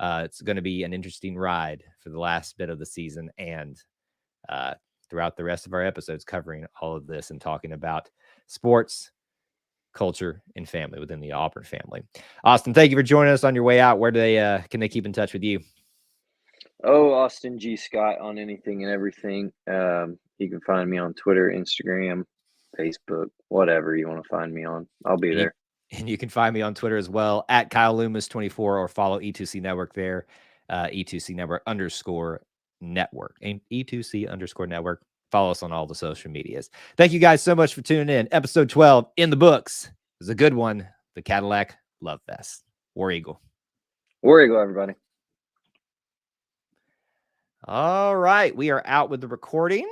It's going to be an interesting ride for the last bit of the season and throughout the rest of our episodes covering all of this and talking about sports culture, and family within the Auburn family. Austin, thank you for joining us on your way out. Where do they can they keep in touch with you? Oh, Austin G. Scott on anything and everything. You can find me on Twitter, Instagram, Facebook, whatever you want to find me on. I'll be there. And you can find me on Twitter as well at Kyle Loomis 24 or follow E2C Network there, E2C Network _network, and E2C _network. Follow us on all the social medias. Thank you guys so much for tuning in. Episode 12 in the books. It was a good one. The Cadillac Love Fest. War Eagle. War Eagle, everybody. All right. We are out with the recording.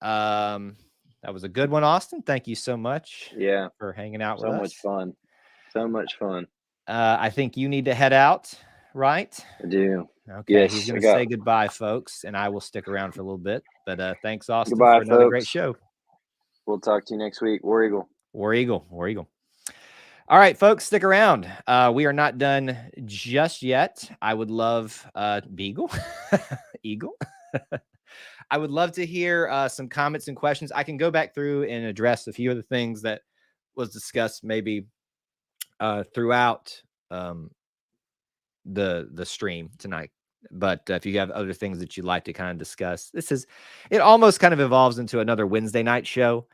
That was a good one, Austin. Thank you so much for hanging out with us. So much fun. So much fun. I think you need to head out, right? I do. Okay. Yes, he's going to say goodbye, folks, and I will stick around for a little bit. But thanks, Austin, goodbye, for another folks. Great show. We'll talk to you next week. War Eagle. War Eagle. War Eagle. All right, folks, stick around. We are not done just yet. I would love Beagle, Eagle. I would love to hear some comments and questions. I can go back through and address a few of the things that was discussed maybe throughout the stream tonight. But if you have other things that you'd like to kind of discuss, it almost kind of evolves into another Wednesday night show.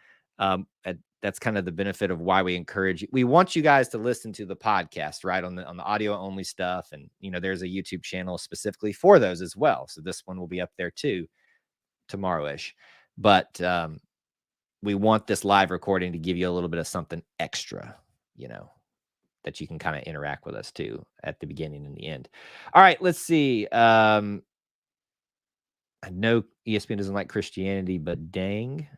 That's kind of the benefit of why we encourage you. We want you guys to listen to the podcast, right? On the audio only stuff. And, there's a YouTube channel specifically for those as well. So this one will be up there too tomorrow-ish. But we want this live recording to give you a little bit of something extra, that you can kind of interact with us too at the beginning and the end. All right, let's see. I know ESPN doesn't like Christianity, but dang.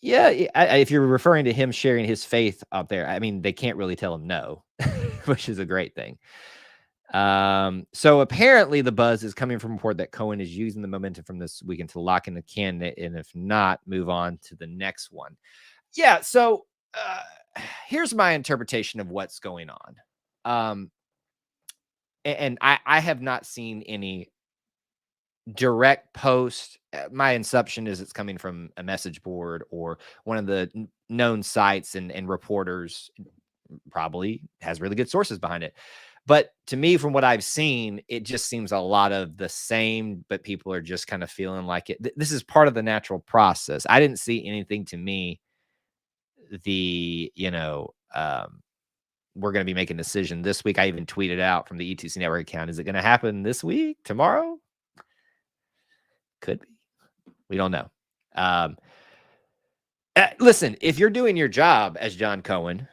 Yeah, if you're referring to him sharing his faith out there, I mean, they can't really tell him no, which is a great thing. So apparently the buzz is coming from a report that Cohen is using the momentum from this weekend to lock in the candidate, and if not, move on to the next one. Yeah, so here's my interpretation of what's going on. And I have not seen any direct post. My assumption is it's coming from a message board or one of the known sites and reporters. Probably has really good sources behind it. But to me, from what I've seen, it just seems a lot of the same, but people are just kind of feeling like it. This is part of the natural process. I didn't see anything to me. We're going to be making a decision this week. I even tweeted out from the E2C Network account. Is it going to happen this week, tomorrow? Could be. We don't know. Listen, if you're doing your job as John Cohen,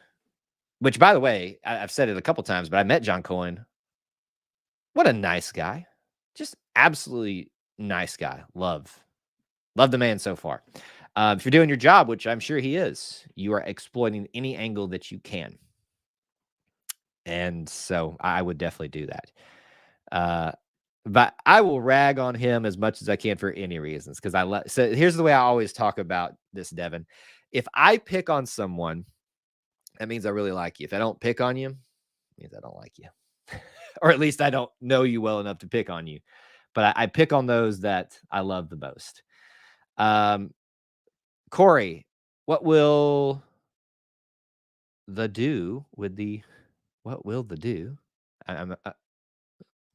which, by the way, I've said it a couple times, but I met John Cohen. What a nice guy. Just absolutely nice guy. Love the man so far. If you're doing your job, which I'm sure he is, you are exploiting any angle that you can. And so I would definitely do that. But I will rag on him as much as I can for any reasons. So here's the way I always talk about this, Devin. If I pick on someone, that means I really like you. If I don't pick on you, it means I don't like you. Or at least I don't know you well enough to pick on you. But I pick on those that I love the most. Corey, what will the do with the what will the do?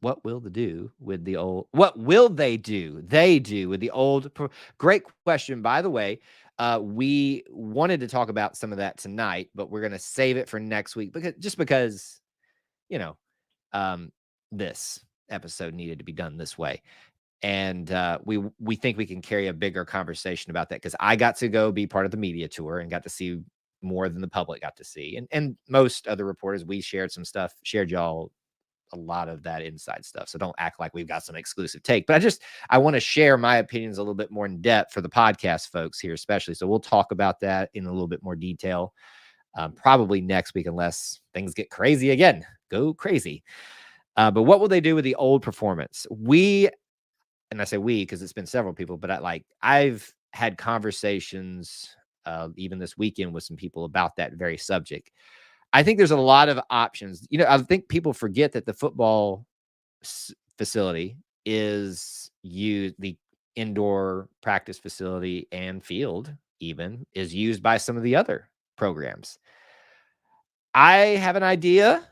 What will the do with the old? What will they do? They do with the old. Great question, by the way. We wanted to talk about some of that tonight, but we're going to save it for next week because this episode needed to be done this way. And we think we can carry a bigger conversation about that because I got to go be part of the media tour and got to see more than the public got to see. And most other reporters, we shared some stuff, shared y'all a lot of that inside stuff. So don't act like we've got some exclusive take. But I want to share my opinions a little bit more in depth for the podcast folks here, especially. So we'll talk about that in a little bit more detail, probably next week, unless things get crazy again. Go crazy. But what will they do with the old performance? And I say we because it's been several people, but I've had conversations even this weekend with some people about that very subject. I think there's a lot of options. I think people forget that the football facility is the indoor practice facility and field even is used by some of the other programs. I have an idea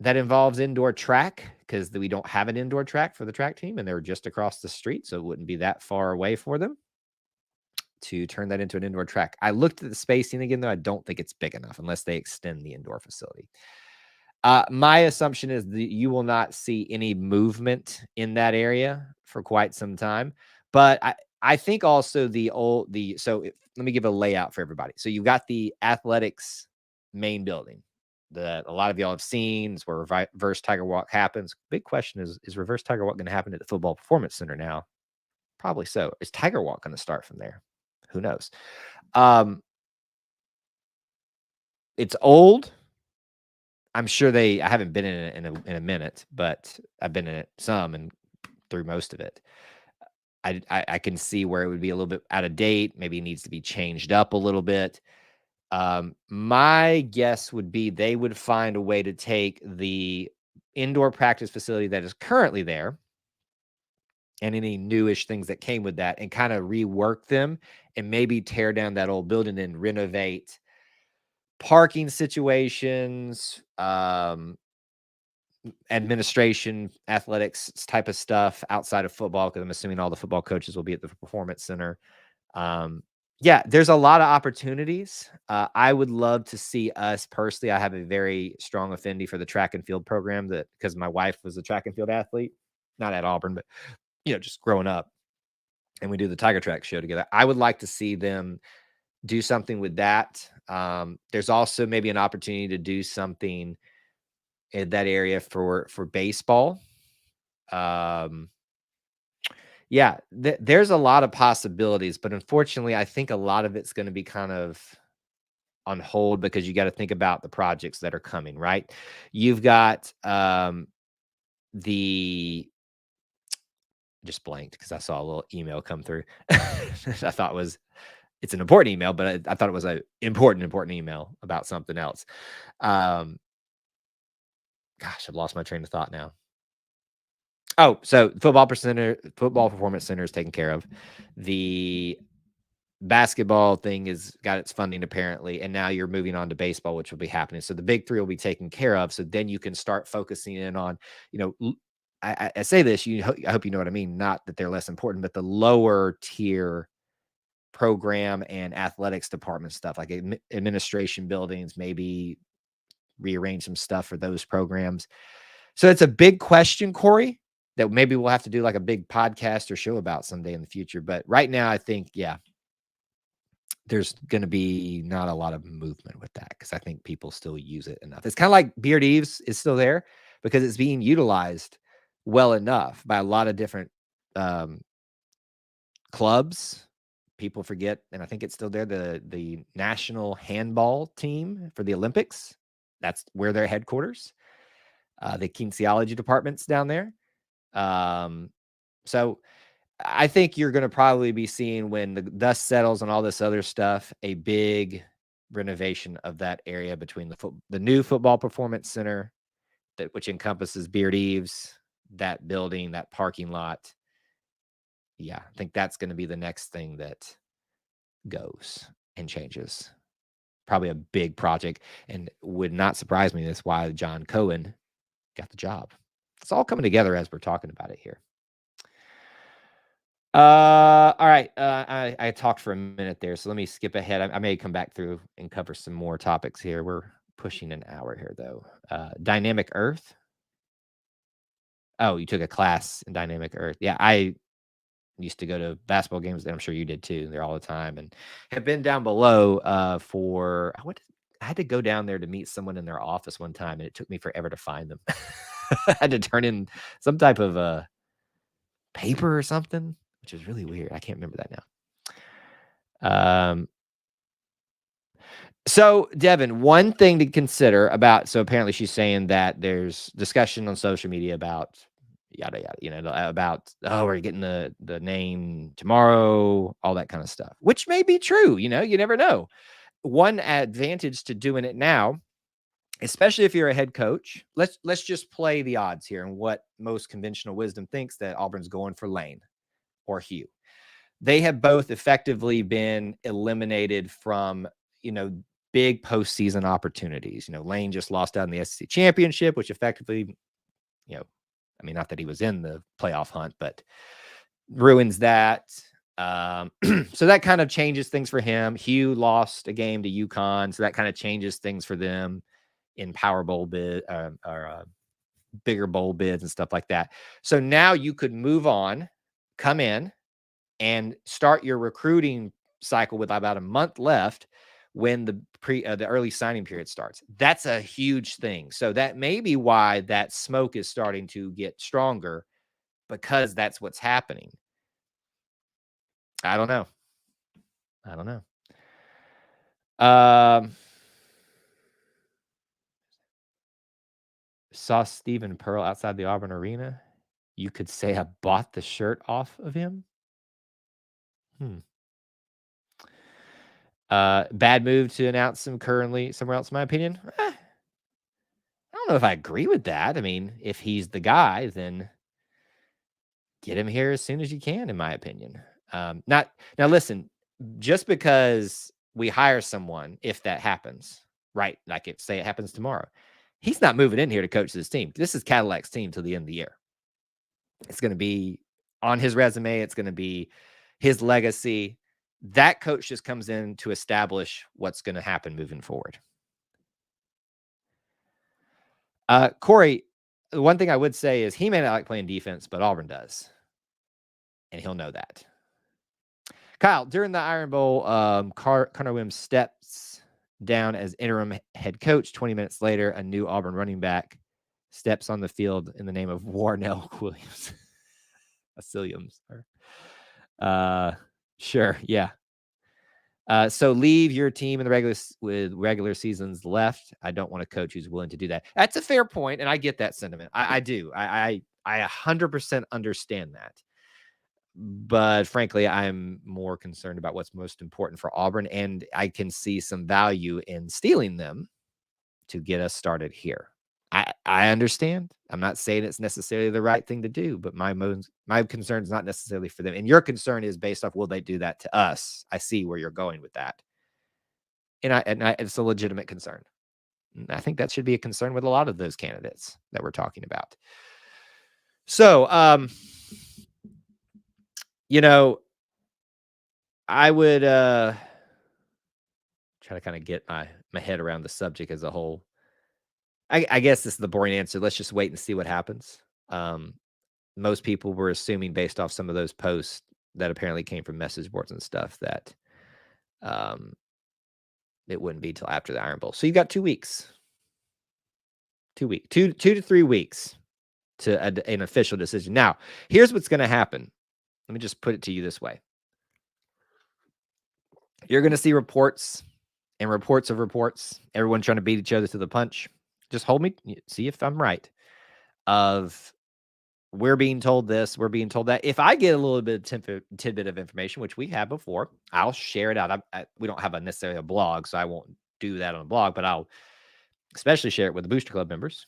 that involves indoor track because we don't have an indoor track for the track team, and they're just across the street, so it wouldn't be that far away for them to turn that into an indoor track. I looked at the spacing again, though. I don't think it's big enough unless they extend the indoor facility. My assumption is that you will not see any movement in that area for quite some time. But I think also let me give a layout for everybody. So you've got the athletics main building that a lot of y'all have seen. It's where Reverse Tiger Walk happens. Big question is Reverse Tiger Walk going to happen at the Football Performance Center now? Probably so. Is Tiger Walk going to start from there? Who knows? It's old. I'm sure I haven't been in it in a minute, but I've been in it some and through most of it. I can see where it would be a little bit out of date. Maybe it needs to be changed up a little bit. My guess would be they would find a way to take the indoor practice facility that is currently there and any newish things that came with that and kind of rework them and maybe tear down that old building and renovate parking situations, administration, athletics type of stuff outside of football, because I'm assuming all the football coaches will be at the Performance Center. Yeah, there's a lot of opportunities. I would love to see us personally. I have a very strong affinity for the track and field program because my wife was a track and field athlete, not at Auburn, but just growing up, and we do the Tiger Track show together. I would like to see them do something with that. There's also maybe an opportunity to do something in that area for baseball. Yeah, there's a lot of possibilities, but unfortunately, I think a lot of it's going to be kind of on hold because you got to think about the projects that are coming, right? You've got just blanked because I saw a little email come through. I thought it's an important email, but I thought it was an important email about something else. Gosh, I've lost my train of thought now. Oh, so football performance center is taken care of. The basketball thing is got its funding apparently, and now you're moving on to baseball, which will be happening. So the big three will be taken care of. So then you can start focusing in on, I say this, I hope you know what I mean. Not that they're less important, but the lower tier program and athletics department stuff, like administration buildings, maybe rearrange some stuff for those programs. So it's a big question, Corey, that maybe we'll have to do like a big podcast or show about someday in the future. But right now, I think, there's going to be not a lot of movement with that because I think people still use it enough. It's kind of like Beard Eves is still there because it's being utilized well enough by a lot of different clubs. People forget, and I think it's still there, the national handball team for the Olympics. That's where their headquarters. The kinesiology department's down there. So I think you're going to probably be seeing, when the dust settles and all this other stuff, a big renovation of that area between the new football performance center, which encompasses Beard Eves, that building, that parking lot. Yeah, I think that's going to be the next thing that goes and changes. Probably a big project, and would not surprise me. That's why John Cohen got the job. It's all coming together as we're talking about it here. All right. I talked for a minute there, so let me skip ahead. I may come back through and cover some more topics here. We're pushing an hour here, though. Dynamic Earth. Oh, you took a class in Dynamic Earth. Yeah, I used to go to basketball games, and I'm sure you did too. They're all the time, and have been down below I had to go down there to meet someone in their office one time, and it took me forever to find them. I had to turn in some type of paper or something, which is really weird. I can't remember that now. So Devin, one thing to consider so apparently she's saying that there's discussion on social media about yada yada, about, we're getting the name tomorrow, all that kind of stuff, which may be true. You never know. One advantage to doing it now, especially if you're a head coach, let's just play the odds here and what most conventional wisdom thinks, that Auburn's going for Lane or Hugh. They have both effectively been eliminated from, big postseason opportunities. Lane just lost out in the SEC championship, which effectively, not that he was in the playoff hunt, but ruins that. So that kind of changes things for him. Hugh lost a game to UConn, so that kind of changes things for them in Power Bowl bid or bigger bowl bids and stuff like that. So now you could move on, come in, and start your recruiting cycle with about a month left when the early signing period starts. That's a huge thing. So that may be why that smoke is starting to get stronger, because that's what's happening. I don't know. Saw Stephen Pearl outside the Auburn Arena. You could say I bought the shirt off of him. Bad move to announce him currently somewhere else, in my opinion. I don't know if I agree with that. I mean, if he's the guy, then get him here as soon as you can, in my opinion. Now, listen, just because we hire someone, if that happens, right? Like say it happens tomorrow, he's not moving in here to coach this team. This is Cadillac's team till the end of the year. It's going to be on his resume. It's going to be his legacy. That coach just comes in to establish what's going to happen moving forward. Corey, the one thing I would say is he may not like playing defense, but Auburn does. And he'll know that. Kyle, during the Iron Bowl, Connor Williams steps down as interim head coach. 20 minutes later, a new Auburn running back steps on the field in the name of Warnell Williams. Sure, yeah. So leave your team in the regular seasons left. I don't want a coach who's willing to do that. That's a fair point, and I get that sentiment. I do. I 100% understand that. But frankly, I'm more concerned about what's most important for Auburn, and I can see some value in stealing them to get us started here. I understand. I'm not saying it's necessarily the right thing to do, but my concern is not necessarily for them. And your concern is based off, will they do that to us? I see where you're going with that. And it's a legitimate concern. I think that should be a concern with a lot of those candidates that we're talking about. So, I would try to kind of get my head around the subject as a whole. I guess this is the boring answer. Let's just wait and see what happens. Most people were assuming, based off some of those posts that apparently came from message boards and stuff, that it wouldn't be till after the Iron Bowl. So you got 2 weeks. 2 to 3 weeks to an official decision. Now, here's what's going to happen. Let me just put it to you this way. You're going to see reports and reports of reports, everyone trying to beat each other to the punch. Just hold me, see if I'm right. Of we're being told this, we're being told that. If I get a little bit of tidbit of information, which we have before, I'll share it out. We don't have necessarily a blog, so I won't do that on a blog, but I'll especially share it with the Booster Club members.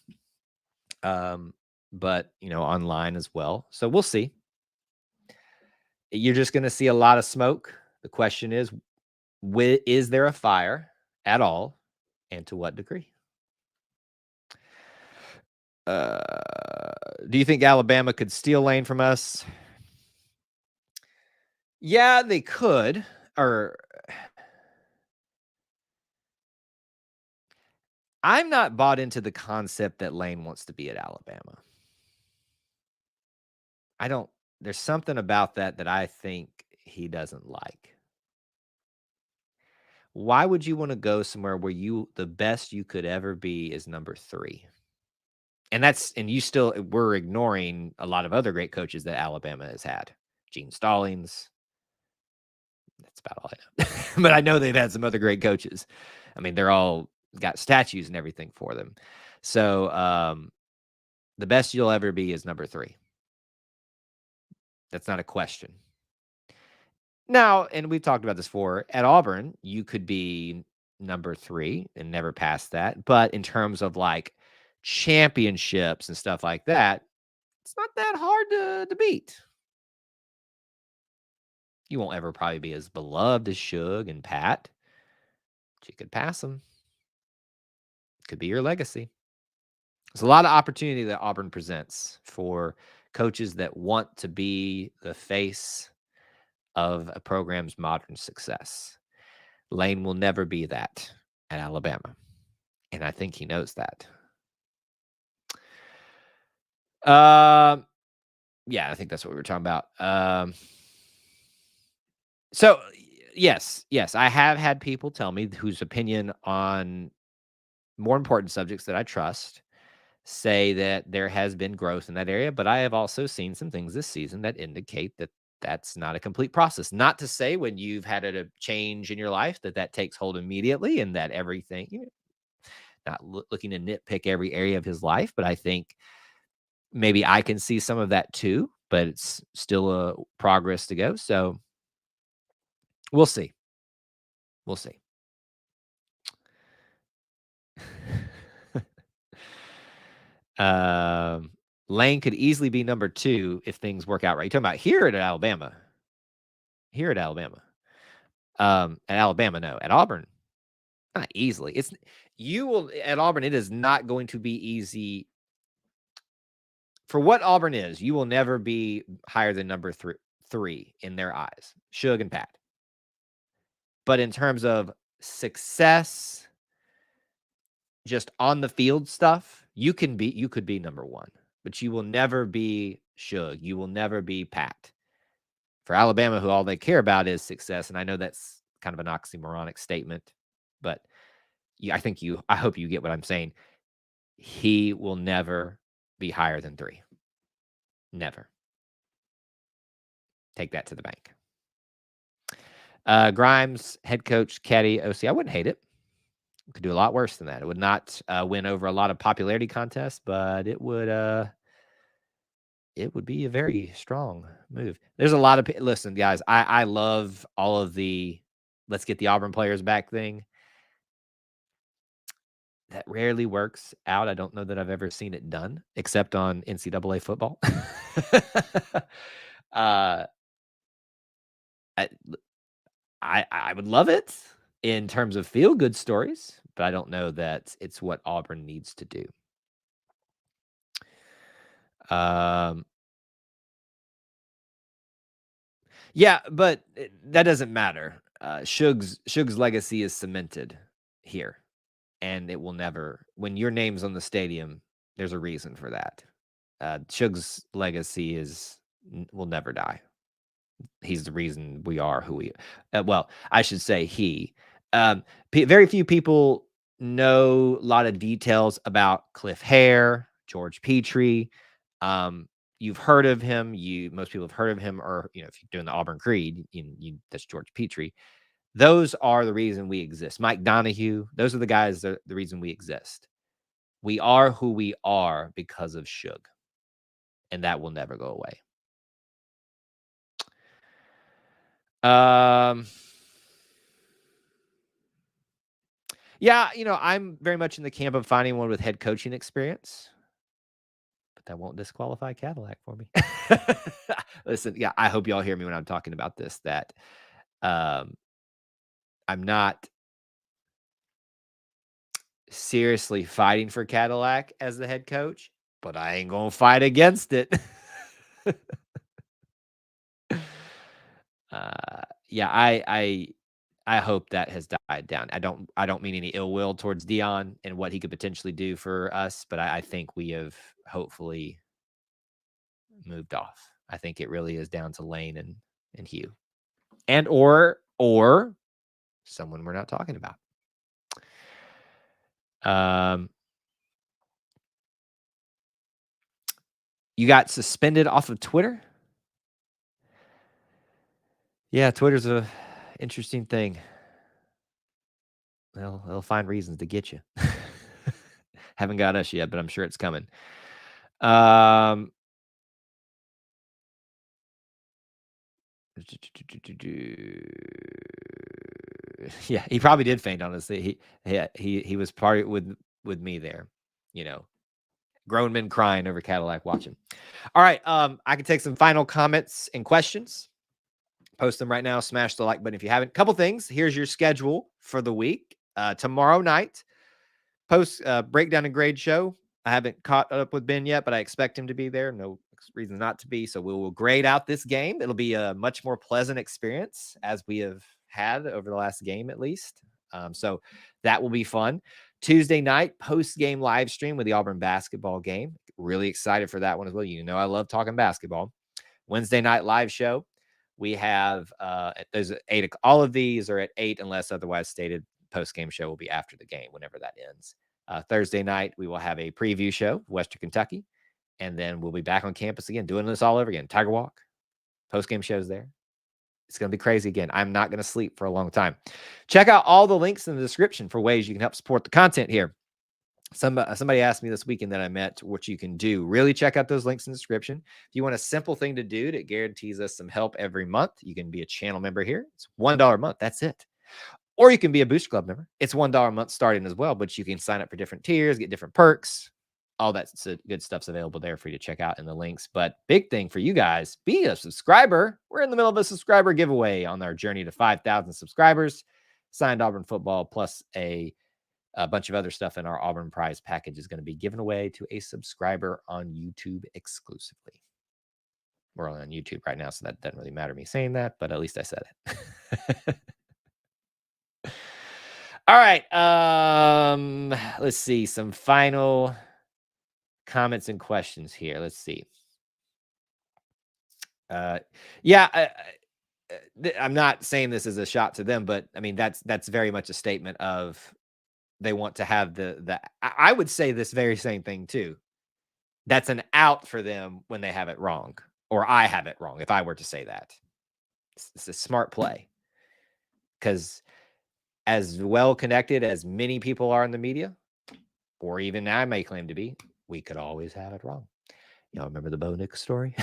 But online as well. So we'll see. You're just going to see a lot of smoke. The question is there a fire at all, and to what degree? Do you think Alabama could steal Lane from us? Yeah, they could. I'm not bought into the concept that Lane wants to be at Alabama. There's something about that I think he doesn't like. Why would you want to go somewhere where the best you could ever be is number 3? And we're ignoring a lot of other great coaches that Alabama has had. Gene Stallings. That's about all I know. But I know they've had some other great coaches. I mean, they're all got statues and everything for them. So the best you'll ever be is number 3. That's not a question. Now, and we've talked about this before, at Auburn, you could be number 3 and never pass that. But in terms of like championships and stuff like that, it's not that hard to beat. You won't ever probably be as beloved as Suge and Pat. You could pass them. Could be your legacy. There's a lot of opportunity that Auburn presents for coaches that want to be the face of a program's modern success. Lane will never be that at Alabama, and I think he knows that. Yeah, I think that's what we were talking about. So yes, I have had people tell me whose opinion on more important subjects that I trust say that there has been growth in that area, but I have also seen some things this season that indicate that that's not a complete process. Not to say when you've had a change in your life that takes hold immediately and that everything, not looking to nitpick every area of his life, but I think maybe I can see some of that too, but it's still a progress to go. So we'll see. We'll see. Lane could easily be number 2 if things work out right. You're talking about here at Alabama. Here at Alabama. At Alabama, no. At Auburn, not easily. At Auburn, it is not going to be easy. For what Auburn is, you will never be higher than number 3 in their eyes, Suge and Pat. But in terms of success, just on the field stuff, you could be number 1, but you will never be Suge. You will never be Pat. For Alabama, who all they care about is success, and I know that's kind of an oxymoronic statement, but I hope you get what I'm saying. He will never be higher than 3. Never. Take that to the bank. Grimes, head coach, caddy, OC. I wouldn't hate it. Could do a lot worse than that. It would not win over a lot of popularity contests, but it would be a very strong move. There's a lot of listen, guys. I love all of the let's get the Auburn players back thing. That rarely works out. I don't know that I've ever seen it done, except on NCAA football. I would love it in terms of feel-good stories, but I don't know that it's what Auburn needs to do. Yeah, but that doesn't matter. Suge's legacy is cemented here, and it will never. When your name's on the stadium, there's a reason for that. Suge's legacy will never die. He's the reason we are who we. Well, I should say he. Very few people know a lot of details about Cliff Hare, George Petrie. You've heard of him. Most people have heard of him, or if you're doing the Auburn Creed, that's George Petrie. Those are the reason we exist. Mike Donahue. Those are the guys that the reason we exist. We are who we are because of Suge, and that will never go away. Yeah, I'm very much in the camp of finding one with head coaching experience, but that won't disqualify Cadillac for me. Listen, yeah, I hope y'all hear me when I'm talking about this, that I'm not seriously fighting for Cadillac as the head coach, but I ain't going to fight against it. Yeah, I hope that has died down. I don't mean any ill will towards Dion and what he could potentially do for us, but I think we have hopefully moved off. I think it really is down to Lane and Hugh, and or someone we're not talking about. You got suspended off of Twitter? Yeah, Twitter's a interesting thing. Well, they'll find reasons to get you. Haven't got us yet, but I'm sure it's coming. Yeah, he probably did faint, honestly. He was part with me there, grown men crying over Cadillac watching. All right, I can take some final comments and questions. Post them right now. Smash the like button if you haven't. Couple things. Here's your schedule for the week. Tomorrow night, post breakdown and grade show. I haven't caught up with Ben yet, but I expect him to be there. No reason not to be. So we will grade out this game. It'll be a much more pleasant experience as we have had over the last game, at least. So that will be fun. Tuesday night, post-game live stream with the Auburn basketball game. Really excited for that one as well. You know I love talking basketball. Wednesday night live show. We have there's 8. All of these are at 8 unless otherwise stated. Post-game show will be after the game, whenever that ends. Thursday night, we will have a preview show, Western Kentucky, and then we'll be back on campus again, doing this all over again. Tiger Walk, post-game shows there. It's going to be crazy again. I'm not going to sleep for a long time. Check out all the links in the description for ways you can help support the content here. Somebody asked me this weekend that I met what you can do. Really check out those links in the description. If you want a simple thing to do that guarantees us some help every month, you can be a channel member here. It's $1 a month. That's it. Or you can be a Booster Club member. It's $1 a month starting as well, but you can sign up for different tiers, get different perks. All that good stuff's available there for you to check out in the links. But big thing for you guys, be a subscriber. We're in the middle of a subscriber giveaway on our journey to 5,000 subscribers. Signed Auburn football plus a bunch of other stuff in our Auburn prize package is going to be given away to a subscriber on YouTube exclusively. We're only on YouTube right now, so that doesn't really matter me saying that, but at least I said it. All right. Let's see some final comments and questions here. Let's see. Yeah, I'm not saying this as a shot to them, but I mean that's very much a statement of they want to have the. I would say this very same thing too. That's an out for them when they have it wrong, or I have it wrong. If I were to say that, it's a smart play because as well connected as many people are in the media, or even I may claim to be, we could always have it wrong. Y'all remember the Bo Nix story?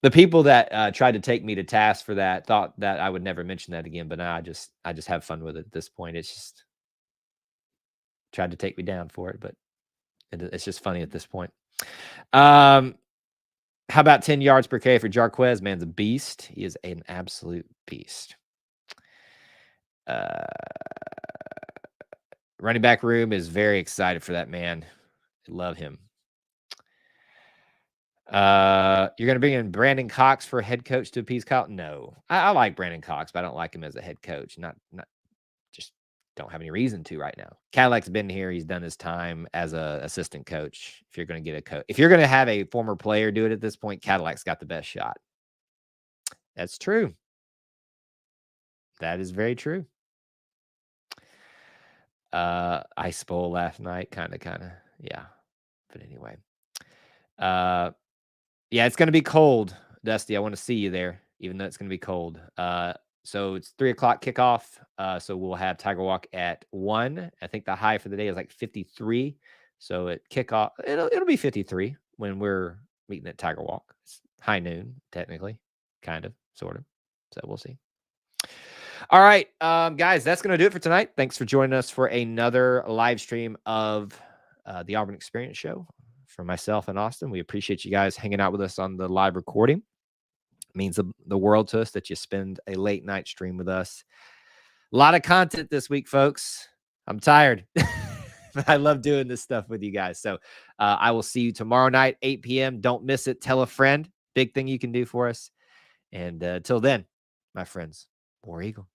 The people that tried to take me to task for that thought that I would never mention that again, but now I just have fun with it at this point. It's just tried to take me down for it, but it's just funny at this point. How about 10 yards per carry for Jarquez? Man's a beast. He is an absolute beast. Running back room is very excited for that man. I love him. You're going to bring in Brandon Cox for head coach to appease Kyle? No, I like Brandon Cox, but I don't like him as a head coach. Not just don't have any reason to right now. Cadillac's been here. He's done his time as a assistant coach. If you're going to get a coach, if you're going to have a former player do it at this point, Cadillac's got the best shot. That's true. That is very true. Ice Bowl last night, kind of, yeah. But anyway, yeah, it's going to be cold, Dusty. I want to see you there, even though it's going to be cold. So it's 3:00 kickoff. So we'll have Tiger Walk at 1. I think the high for the day is like 53. So at kickoff, it'll be 53 when we're meeting at Tiger Walk. It's high noon, technically, kind of, sort of. So we'll see. All right, guys, that's going to do it for tonight. Thanks for joining us for another live stream of the Auburn Experience show. For myself and Austin, we appreciate you guys hanging out with us on the live recording. It means the world to us that you spend a late night stream with us. A lot of content this week, folks. I'm tired, but I love doing this stuff with you guys. So I will see you tomorrow night, 8 p.m. Don't miss it. Tell a friend. Big thing you can do for us. And till then, my friends, War Eagle.